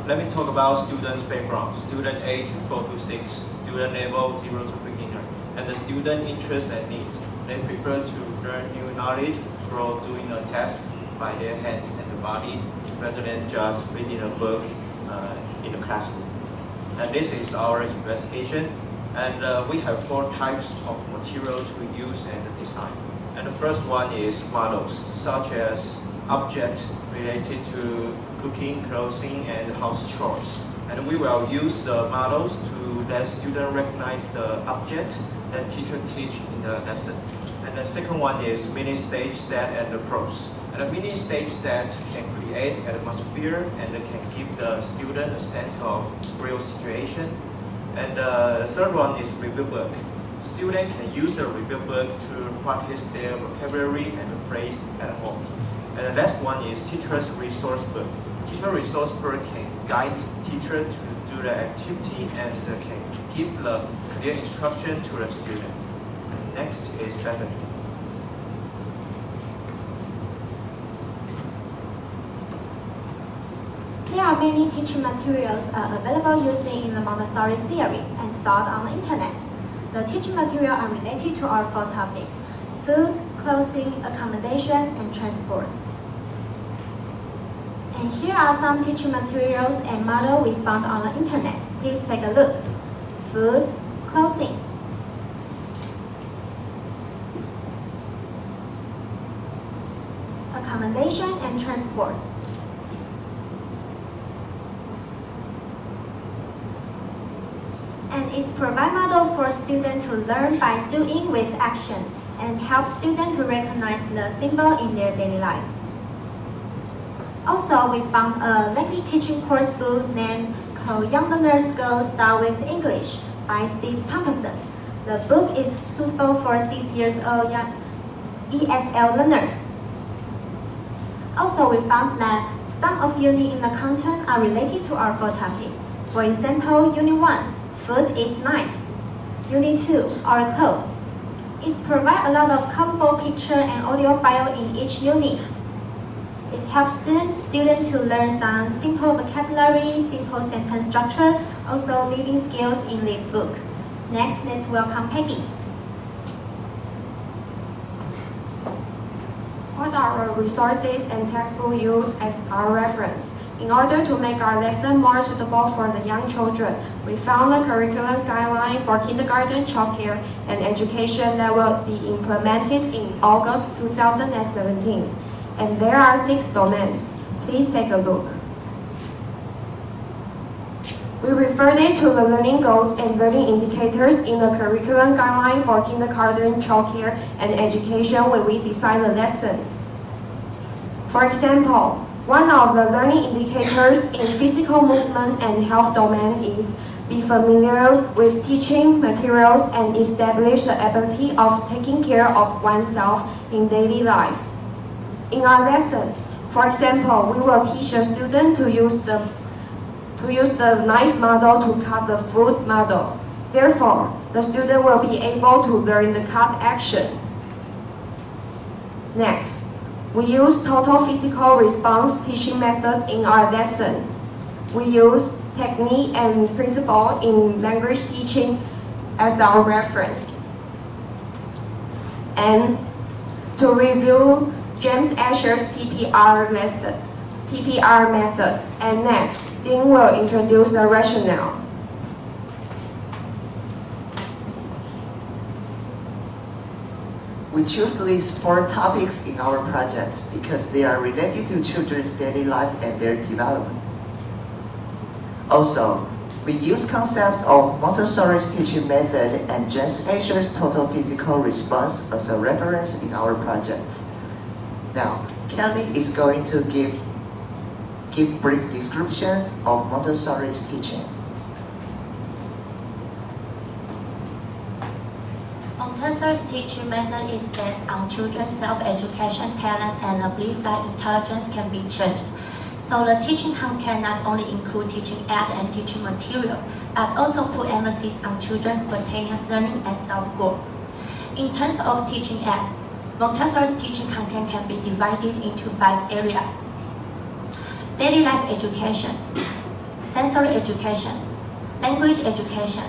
Let me talk about students' background. Student age 4 to 6, student level 0 to beginner, and the student interest and needs. They prefer to learn new knowledge through doing a task by their hands and the body, rather than just reading a book in the classroom. And this is our investigation. And we have 4 types of materials we use and design. And the first one is models, such as objects related to cooking, clothing, and house chores. And we will use the models to let students recognize the object that teacher teach in the lesson. And And the second one is mini stage set and the pros. And the mini stage set can create atmosphere and can give the student a sense of real situation. And the third one is review book. Students can use the review book to practice their vocabulary and the phrase at home. And the last one is teacher's resource book. Teacher resource book can guide teacher to do the activity and can give the clear instruction to the student. And next is Bethany. There are many teaching materials available using the Montessori theory and sold on the internet. The teaching materials are related to our four topics: food, clothing, accommodation, and transport. And here are some teaching materials and models we found on the internet. Please take a look. Food, clothing. Accommodation and transport. And it's provide model for students to learn by doing with action and help students to recognize the symbol in their daily life. Also, we found a language teaching course book named called Young Learners Go Start with English by Steve Thompson. The book is suitable for 6 years old young ESL learners. Also, we found that some of units in the content are related to our four topics. For example, Unit 1, food is nice. Unit 2, our clothes. It provides a lot of colorful picture and audio file in each unit. It helps students to learn some simple vocabulary, simple sentence structure, also living skills in this book. Next, let's welcome Peggy. What are our resources and textbook used as our reference? In order to make our lesson more suitable for the young children, we found a curriculum guideline for kindergarten childcare and education that will be implemented in August 2017. And there are 6 domains. Please take a look. We referred it to the learning goals and learning indicators in the curriculum guideline for kindergarten childcare and education when we design the lesson. For example, one of the learning indicators in physical movement and health domain is be familiar with teaching materials and establish the ability of taking care of oneself in daily life. In our lesson, for example, we will teach a student to use the knife model to cut the food model. Therefore, the student will be able to learn the cut action. Next, we use total physical response teaching method in our lesson. We use technique and principle in language teaching as our reference. And to review James Asher's TPR method. And next, Dean will introduce the rationale. We choose these 4 topics in our projects because they are related to children's daily life and their development. Also, we use concepts of Montessori's teaching method and James Asher's total physical response as a reference in our projects. Now, Kelly is going to give brief descriptions of Montessori's teaching. Montessori's teaching method is based on children's self-education talent and a belief that intelligence can be trained. So the teaching content not only include teaching aids and teaching materials, but also put emphasis on children's spontaneous learning and self-growth. In terms of teaching aids, Montessori's teaching content can be divided into 5 areas: daily life education, sensory education, language education,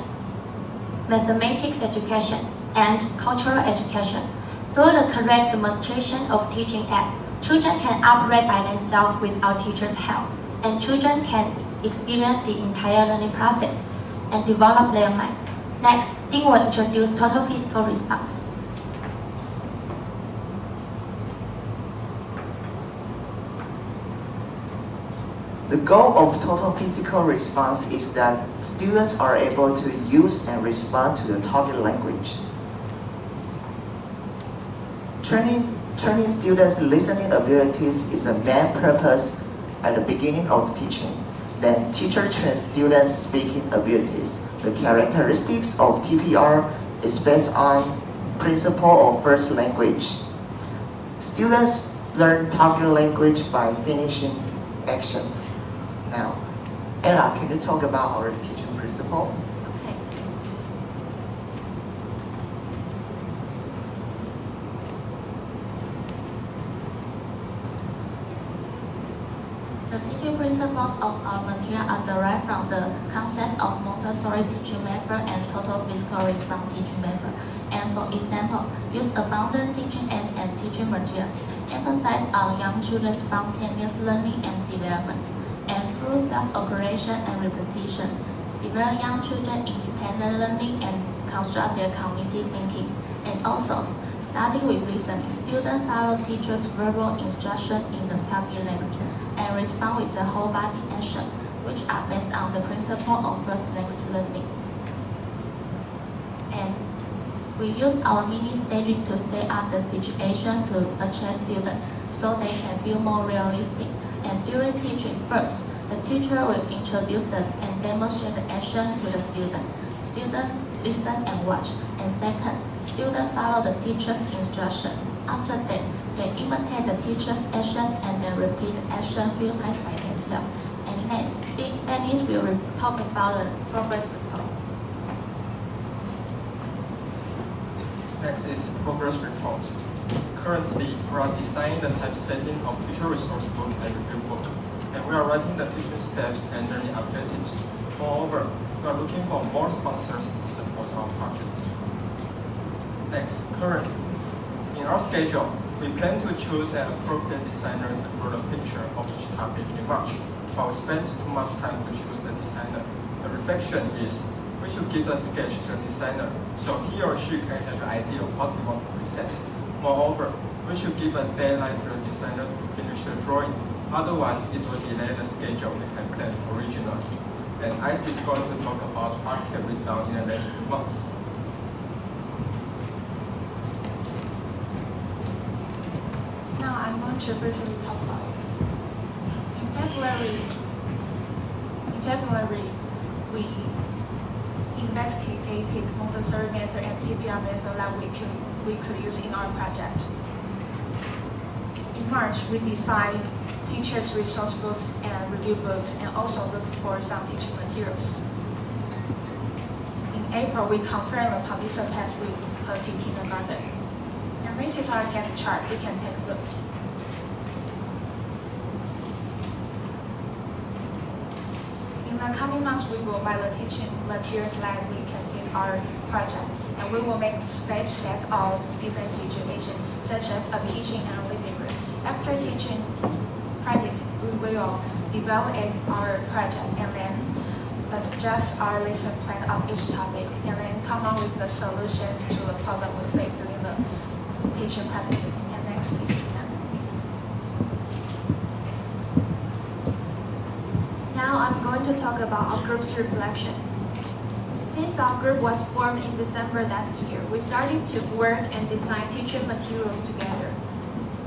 mathematics education, and cultural education. Through the correct demonstration of teaching aids, children can operate by themselves without teachers' help, and children can experience the entire learning process and develop their mind. Next, Dean will introduce total physical response. The goal of total physical response is that students are able to use and respond to the target language. Training students' listening abilities is the main purpose at the beginning of teaching. Then teacher trains students' speaking abilities. The characteristics of TPR is based on principle of first language. Students learn talking language by finishing actions. Now, Ella, can you talk about our teaching principle? Okay. The teaching principles of our material are derived from the concepts of Montessori teaching method and total physical response teaching method. And for example, use abundant teaching aids and teaching materials, emphasize on young children's spontaneous learning and development, and through self-operation and repetition, develop young children independent learning and construct their cognitive thinking. And also, starting with listening, students follow teachers' verbal instruction in the talking language and respond with the whole body action, which are based on the principle of first language learning. And we use our mini staging to set up the situation to attract students so they can feel more realistic. And during teaching, first, the teacher will introduce and demonstrate the action to the student. Student listen and watch. And second, student follow the teacher's instruction. After that, they imitate the teacher's action and then repeat the action few times by themselves. And next, Dennis will talk about the progress report. Next is progress report. Currently, we are designing the typesetting of teacher resource book and review book, and we are writing the teaching steps and learning objectives. Moreover, we are looking for more sponsors to support our project. Next, currently, in our schedule, we plan to choose an appropriate designer to draw the picture of each topic in March, but we spent too much time to choose the designer. The reflection is, we should give a sketch to the designer so he or she can have an idea of what we want to present. Moreover, we should give a deadline to the designer to finish the drawing, otherwise it will delay the schedule we had planned originally. And ICE is going to talk about what have we done in the next few months. Now I'm going to briefly talk about it. In February, we investigated Montessori method and TPR method that we could use in our project. In March, we designed teachers' resource books and review books and also looked for some teaching materials. In April, we confirmed the participant with Heti Kindergarten. And this is our Gantt chart. You can take a look. In the coming months, we will buy the teaching materials that we can fit our project, and we will make stage sets of different situations, such as a kitchen and a living room. After teaching practice, we will evaluate our project and then adjust our lesson plan of each topic, and then come up with the solutions to the problem we face during the teaching practices. And next is Tina. Now I'm going to talk about our group's reflection. Since our group was formed in December last year, we started to work and design teaching materials together.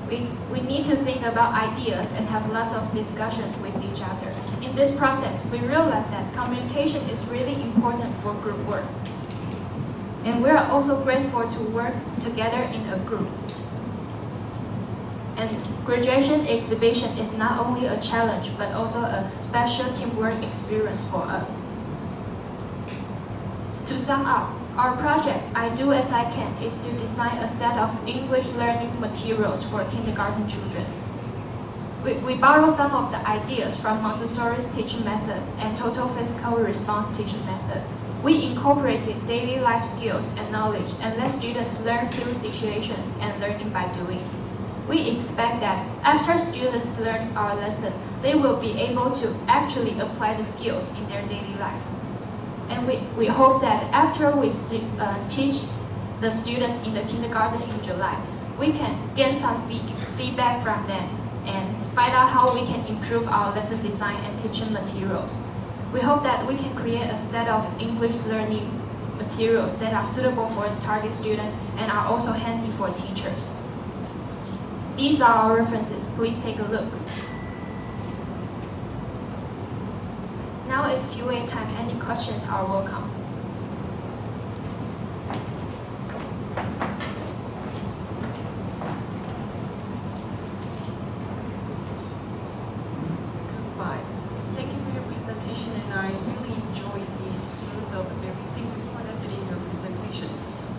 We need to think about ideas and have lots of discussions with each other. In this process, we realized that communication is really important for group work. And we are also grateful to work together in a group. And graduation exhibition is not only a challenge, but also a special teamwork experience for us. To sum up, our project, I Do As I Can, is to design a set of English learning materials for kindergarten children. We borrow some of the ideas from Montessori's teaching method and total physical response teaching method. We incorporated daily life skills and knowledge and let students learn through situations and learning by doing. We expect that after students learn our lesson, they will be able to actually apply the skills in their daily life. And we hope that after we teach the students in the kindergarten in July, we can gain some feedback from them and find out how we can improve our lesson design and teaching materials. We hope that we can create a set of English learning materials that are suitable for the target students and are also handy for teachers. These are our references. Please take a look. Now it's Q&A time. Any questions are welcome. Fine. Thank you for your presentation, and I really enjoyed the smooth of everything you pointed in your presentation.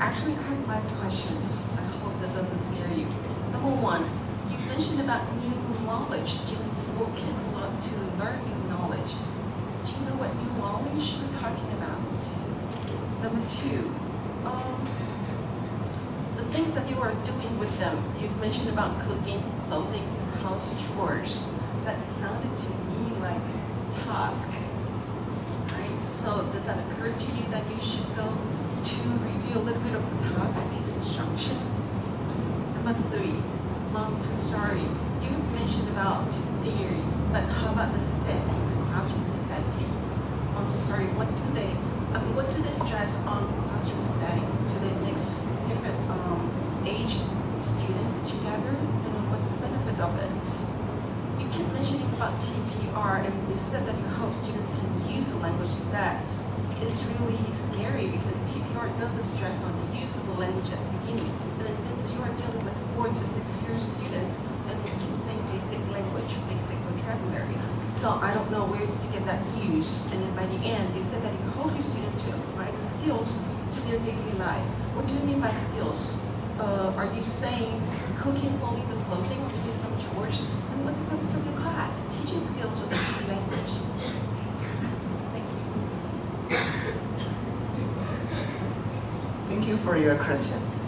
Actually, I have 5 questions. I hope that doesn't scare you. Number 1, you mentioned about new knowledge. Students or kids love to learn new knowledge. Do you know what new knowledge we're talking about? Number 2, the things that you are doing with them. You mentioned about cooking, clothing, house chores. That sounded to me like task, right? So does that occur to you that you should go to review a little bit of the task-based instruction? Number 3, Montessori. You mentioned about theory, but how about the setting, the classroom setting? Montessori, what do they stress on the classroom setting? Do they mix different age students together? What's the benefit of it? You keep mentioning about TPR, and you said that you hope students can use the language. That is really scary because TPR doesn't stress on the use of the language at the beginning. And then since you are dealing with 4 to 6 year students, then you keep saying basic language, basic vocabulary. So I don't know where did you get that use. And then by the end, you said that you hope your students to apply the skills to their daily life. What do you mean by skills? Are you saying cooking, folding the clothing, or doing some chores? And what's the purpose of your class? Teaching skills or teaching language? Thank you. Thank you for your questions.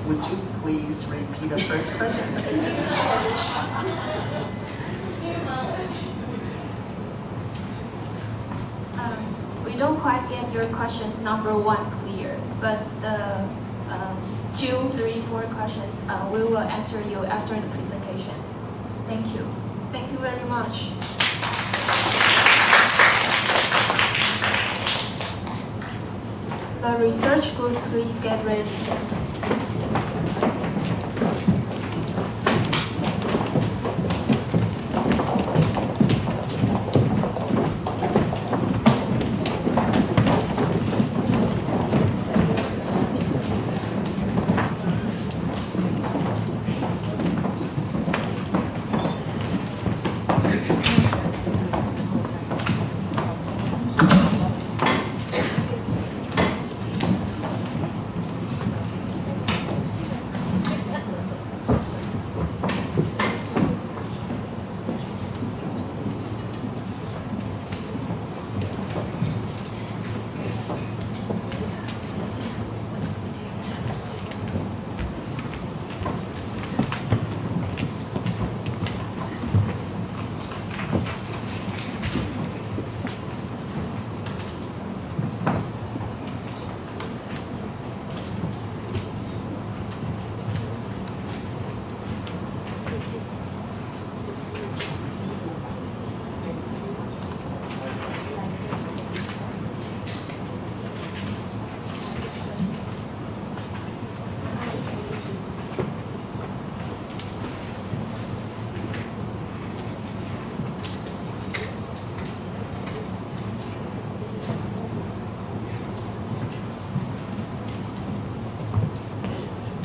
Would you please repeat the first question again? We don't quite get your questions number 1 clear, but the 2, 3, 4 questions we will answer you after the presentation. Thank you. Thank you very much. The research group, please get ready.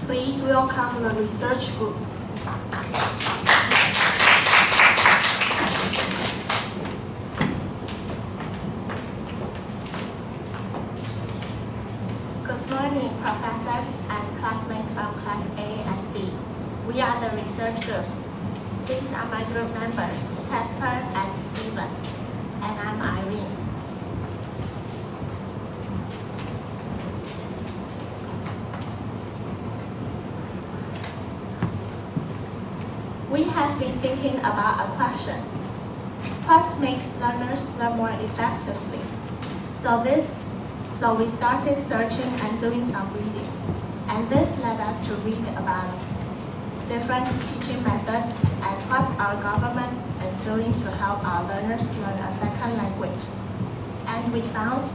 Please welcome the research group. Good morning, professors and classmates from Class A and B. We are the research group. These are my group members, Casper and Stephen, and I'm Irene. We have been thinking about a question. What makes learners learn more effectively? So we started searching and doing some readings. And this led us to read about different teaching methods and what our government is doing to help our learners learn a second language. And we found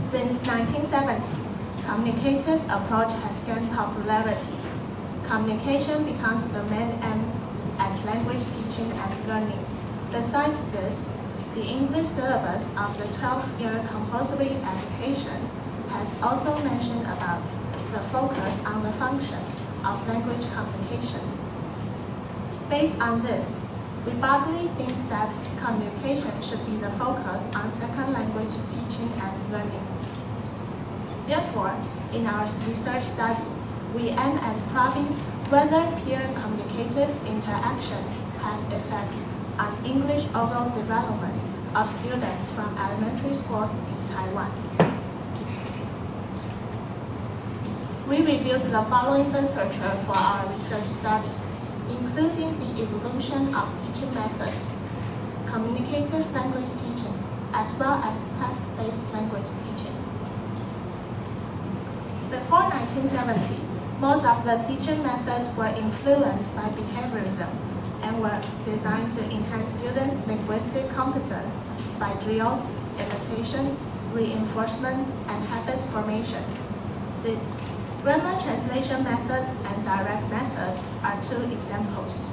since 1970, communicative approach has gained popularity. Communication becomes the main aim at language teaching and learning. Besides this, the English syllabus of the 12-year compulsory education has also mentioned about the focus on the function of language communication. Based on this, we broadly think that communication should be the focus on second language teaching and learning. Therefore, in our research study, we aim at probing whether peer communicative interaction has effect on English overall development of students from elementary schools in Taiwan. We reviewed the following literature for our research study, including the evolution of teaching methods, communicative language teaching, as well as task-based language teaching. Before 1970, most of the teaching methods were influenced by behaviorism and were designed to enhance students' linguistic competence by drills, imitation, reinforcement, and habit formation. The grammar translation method and direct method are two examples.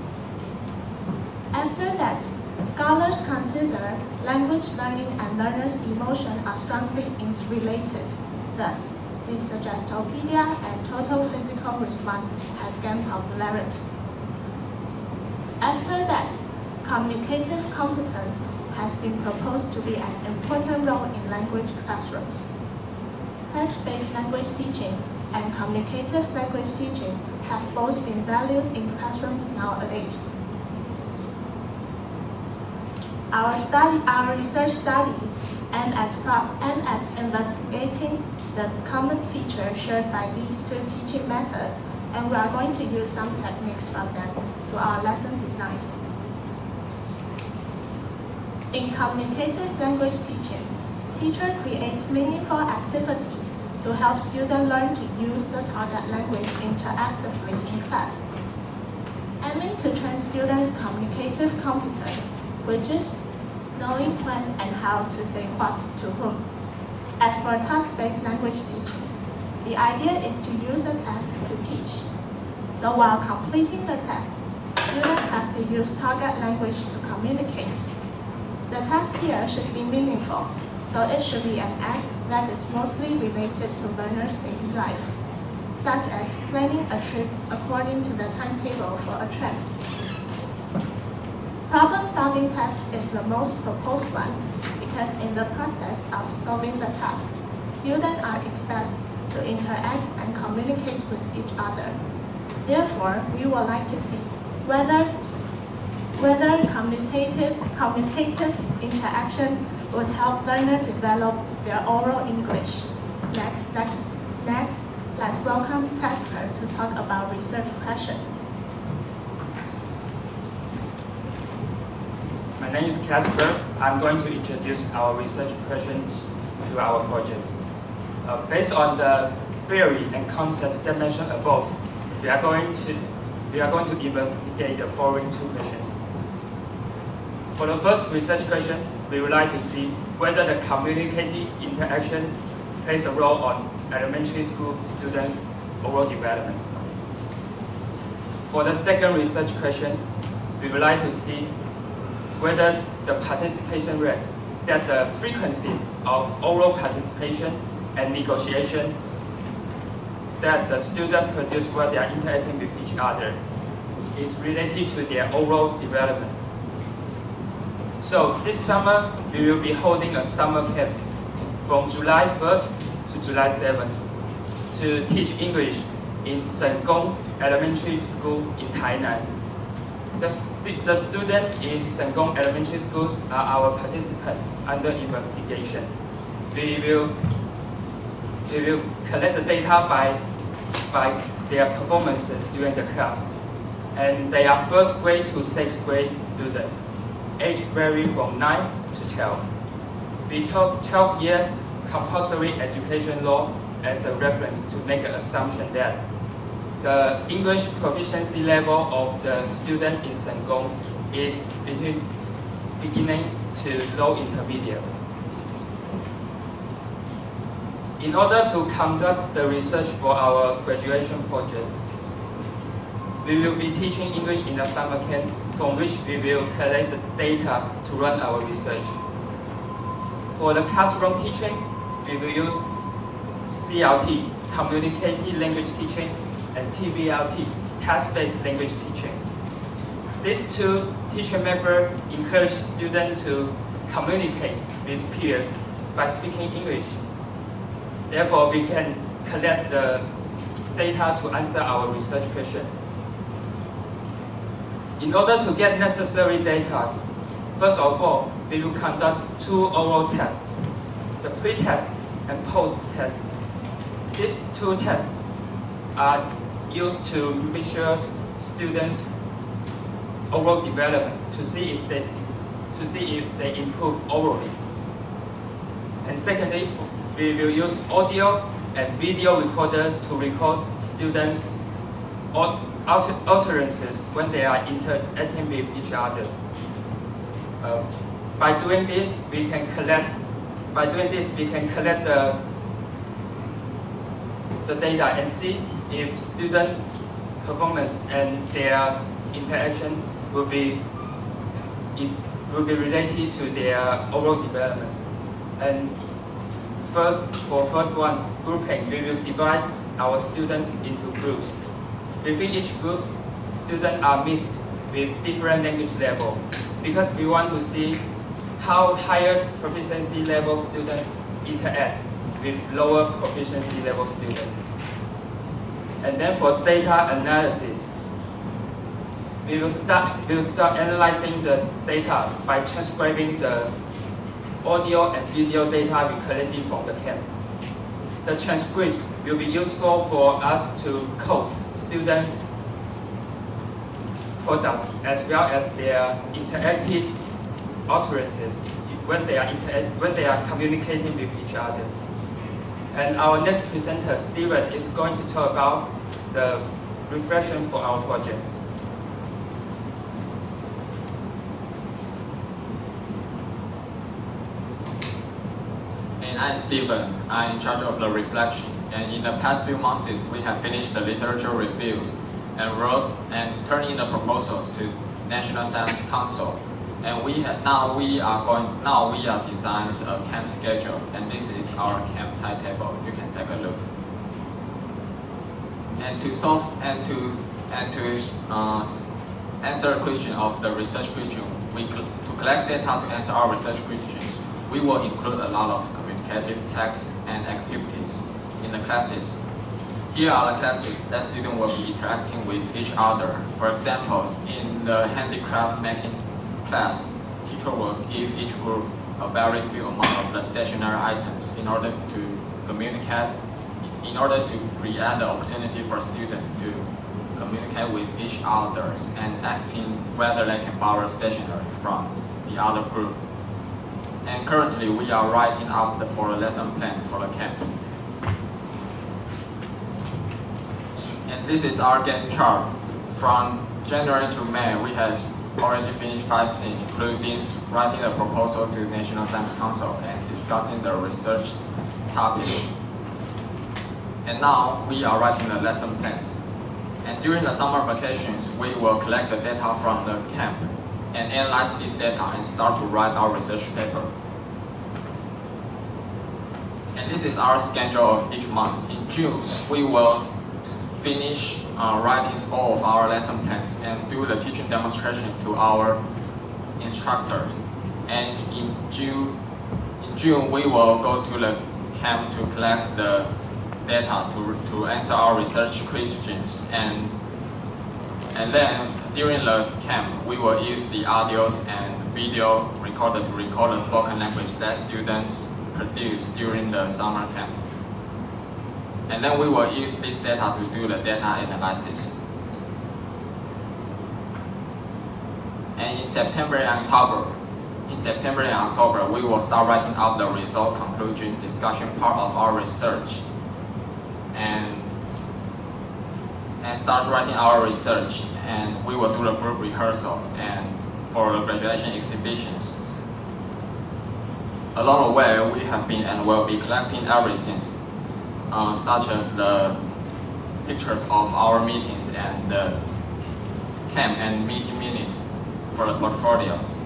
After that, scholars consider language learning and learners' emotion are strongly interrelated. Thus, the suggestopedia and total physical response have gained popularity. After that, communicative competence has been proposed to be an important role in language classrooms. Task-based language teaching and communicative language teaching have both been valued in classrooms nowadays. Our research study aimed at investigating the common features shared by these two teaching methods, and we are going to use some techniques from them to our lesson designs. In communicative language teaching, teacher creates meaningful activities to help students learn to use the target language interactively in class, aiming to train students' communicative competence, which is knowing when and how to say what to whom. As for task-based language teaching, the idea is to use a task to teach. So while completing the task, students have to use target language to communicate. The task here should be meaningful, so it should be an act that is mostly related to learners' daily life, such as planning a trip according to the timetable for a trip. Problem-solving task is the most proposed one because in the process of solving the task, students are expected to interact and communicate with each other. Therefore, we would like to see whether communicative interaction would help learners develop their oral English. Next, let's welcome Casper to talk about research question. My name is Casper. I'm going to introduce our research questions to our project. Based on the theory and concepts that mentioned above, we are going to investigate the following two questions. For the first research question, we would like to see whether the communicative interaction plays a role on elementary school students' oral development. For the second research question, we would like to see whether the participation rates, that the frequencies of oral participation and negotiation that the students produce while they are interacting with each other is related to their oral development. So this summer, we will be holding a summer camp from July 3rd to July 7th to teach English in Sengong Elementary School in Tainan. The students in Sengong Elementary Schools are our participants under investigation. We will collect the data by their performances during the class. And they are 1st grade to 6th grade students. Age vary from 9 to 12. We took 12 years compulsory education law as a reference to make an assumption that the English proficiency level of the student in Sengong is between beginning to low intermediate. In order to conduct the research for our graduation projects, we will be teaching English in a summer camp from which we will collect the data to run our research. For the classroom teaching, we will use CLT, Communicative Language Teaching, and TVLT, Task-Based Language Teaching. These two teaching methods encourage students to communicate with peers by speaking English. Therefore, we can collect the data to answer our research question. In order to get necessary data, first of all, we will conduct two oral tests, the pre-test and post-test. These two tests are used to measure students' oral development to see if they improve orally. And secondly, we will use audio and video recorder to record students' utterances when they are interacting with each other. By doing this, we can collect the data and see if students' performance and their interaction will be related to their oral development. And for first one, grouping, we will divide our students into groups. Within each group, students are mixed with different language level because we want to see how higher proficiency level students interact with lower proficiency level students. And then for data analysis, we will start analyzing the data by transcribing the audio and video data we collected from the camp. The transcripts will be useful for us to code students' products as well as their interactive utterances when they are communicating with each other. And our next presenter, Steven, is going to talk about the reflection for our project. I'm Steven. I'm in charge of the reflection. And in the past few months, we have finished the literature reviews and wrote and turned in the proposals to National Science Council. And now we are designing a camp schedule, and this is our camp timetable. You can take a look. And to answer a question of the research question, to collect data to answer our research questions, we will include a lot of communicative tasks and activities in the classes. Here are the classes that students will be interacting with each other. For example, in the handicraft making class, teacher will give each group a very few amount of the stationary items in order to communicate, in order to create the opportunity for students to communicate with each other and asking whether they can borrow stationery from the other group. And currently, we are writing up for a lesson plan for the camp. And this is our Gantt chart. From January to May, we have already finished 5 scenes, including writing a proposal to National Science Council and discussing the research topic. And now, we are writing the lesson plans. And during the summer vacations, we will collect the data from the camp and analyze this data and start to write our research paper. And this is our schedule of each month. In June, we will finish writing all of our lesson plans and do the teaching demonstration to our instructors. And in June, we will go to the camp to collect the data to answer our research questions. And then during the camp, we will use the audios and video recorder to record the spoken language that students produce during the summer camp. And then we will use this data to do the data analysis. And in September and October, we will start writing up the result, conclusion, discussion part of our research. And start writing our research, and we will do the group rehearsal and for the graduation exhibitions. Along the way, we have been and will be collecting everything such as the pictures of our meetings and the camp and meeting minute for the portfolios.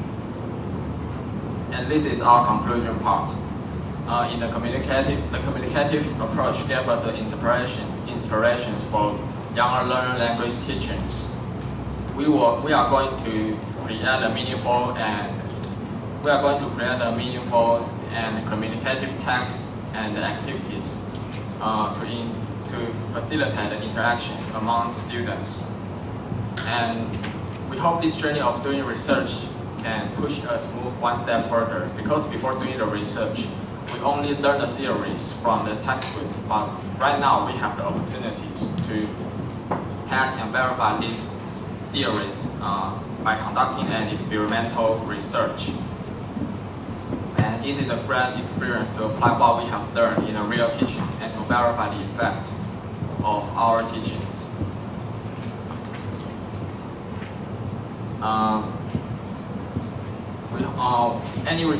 And this is our conclusion part. In the communicative approach gave us the inspiration for younger learner language teachings. We are going to create a meaningful and communicative tasks and activities to facilitate the interactions among students. And we hope this journey of doing research can push us move one step further, because before doing the research, we only learn the theories from the textbooks, but right now we have the opportunities to test and verify these theories by conducting an experimental research. And it is a great experience to apply what we have learned in a real teaching and to verify the effect of our teachings.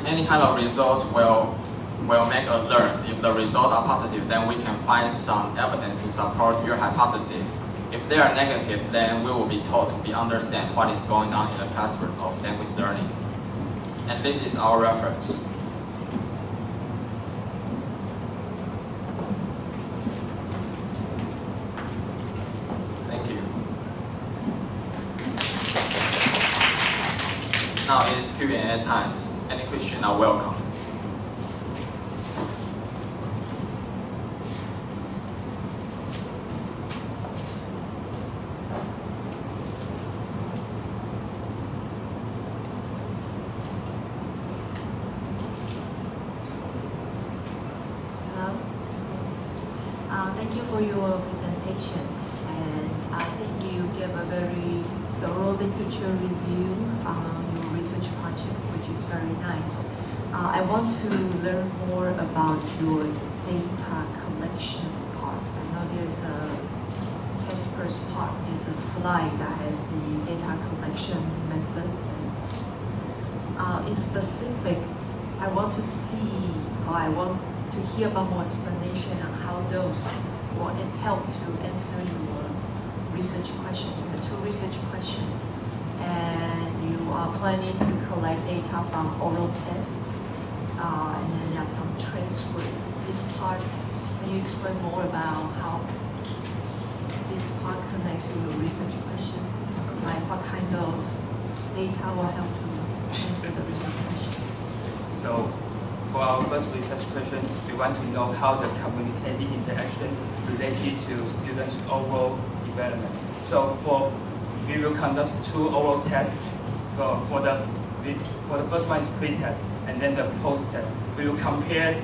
Any kind of results will make us learn. If the results are positive, then we can find some evidence to support your hypothesis. If they are negative, then we will be taught to understand what is going on in the classroom of language learning. And this is our reference. Thank you. Now it is Q&A times. Any questions are welcome. Thank you for your presentation, and I think you gave a very thorough literature review on your research project, which is very nice. I want to learn more about your data collection part. I know there's a Casper's part, there's a slide that has the data collection methods, and in specific, I want to see, or I want to hear about more explanation on how those will help to answer your research question. You have 2 research questions, and you are planning to collect data from oral tests, and then there's some transcript. This part, can you explain more about how this part connects to your research question? Like what kind of data will help to answer the research question? So, for our first research question, we want to know how the communicative interaction related to students' overall development. So we will conduct 2 oral tests. For the first one is pre-test, and then the post-test. We will compare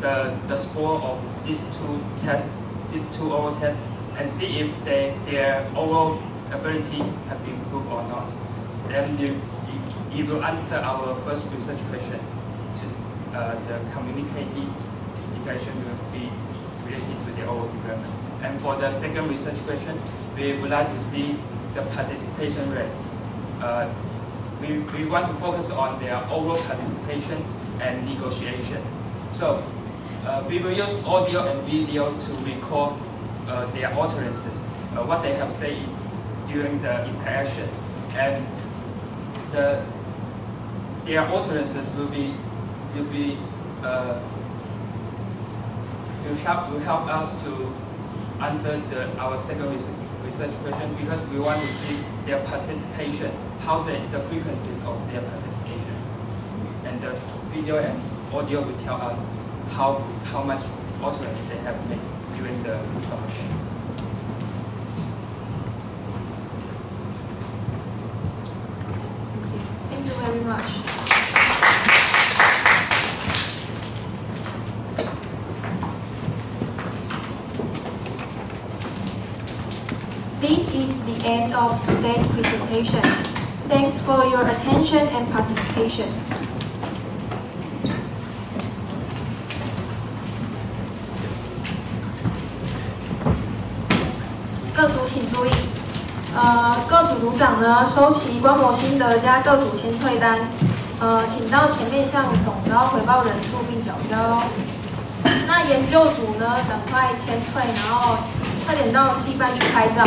the score of these 2 tests, these 2 oral tests, and see if their overall ability have improved or not. Then you will answer our first research question. The communicative interaction will be related to the overall development. And for the second research question, we would like to see the participation rates. We want to focus on their overall participation and negotiation. So we will use audio and video to record their utterances, what they have said during the interaction, and their utterances will help us to answer our second research question, because we want to see their participation, how the frequencies of their participation, and the video and audio will tell us how much utterance they have made during the summation. Thank you very much. This is the end of today's presentation. Thanks for your attention and participation. 各组请注意，各组组长呢收齐观摩心得加各组签退单，请到前面向总招回报人数并缴交。那研究组呢，赶快签退，然后快点到系办去拍照。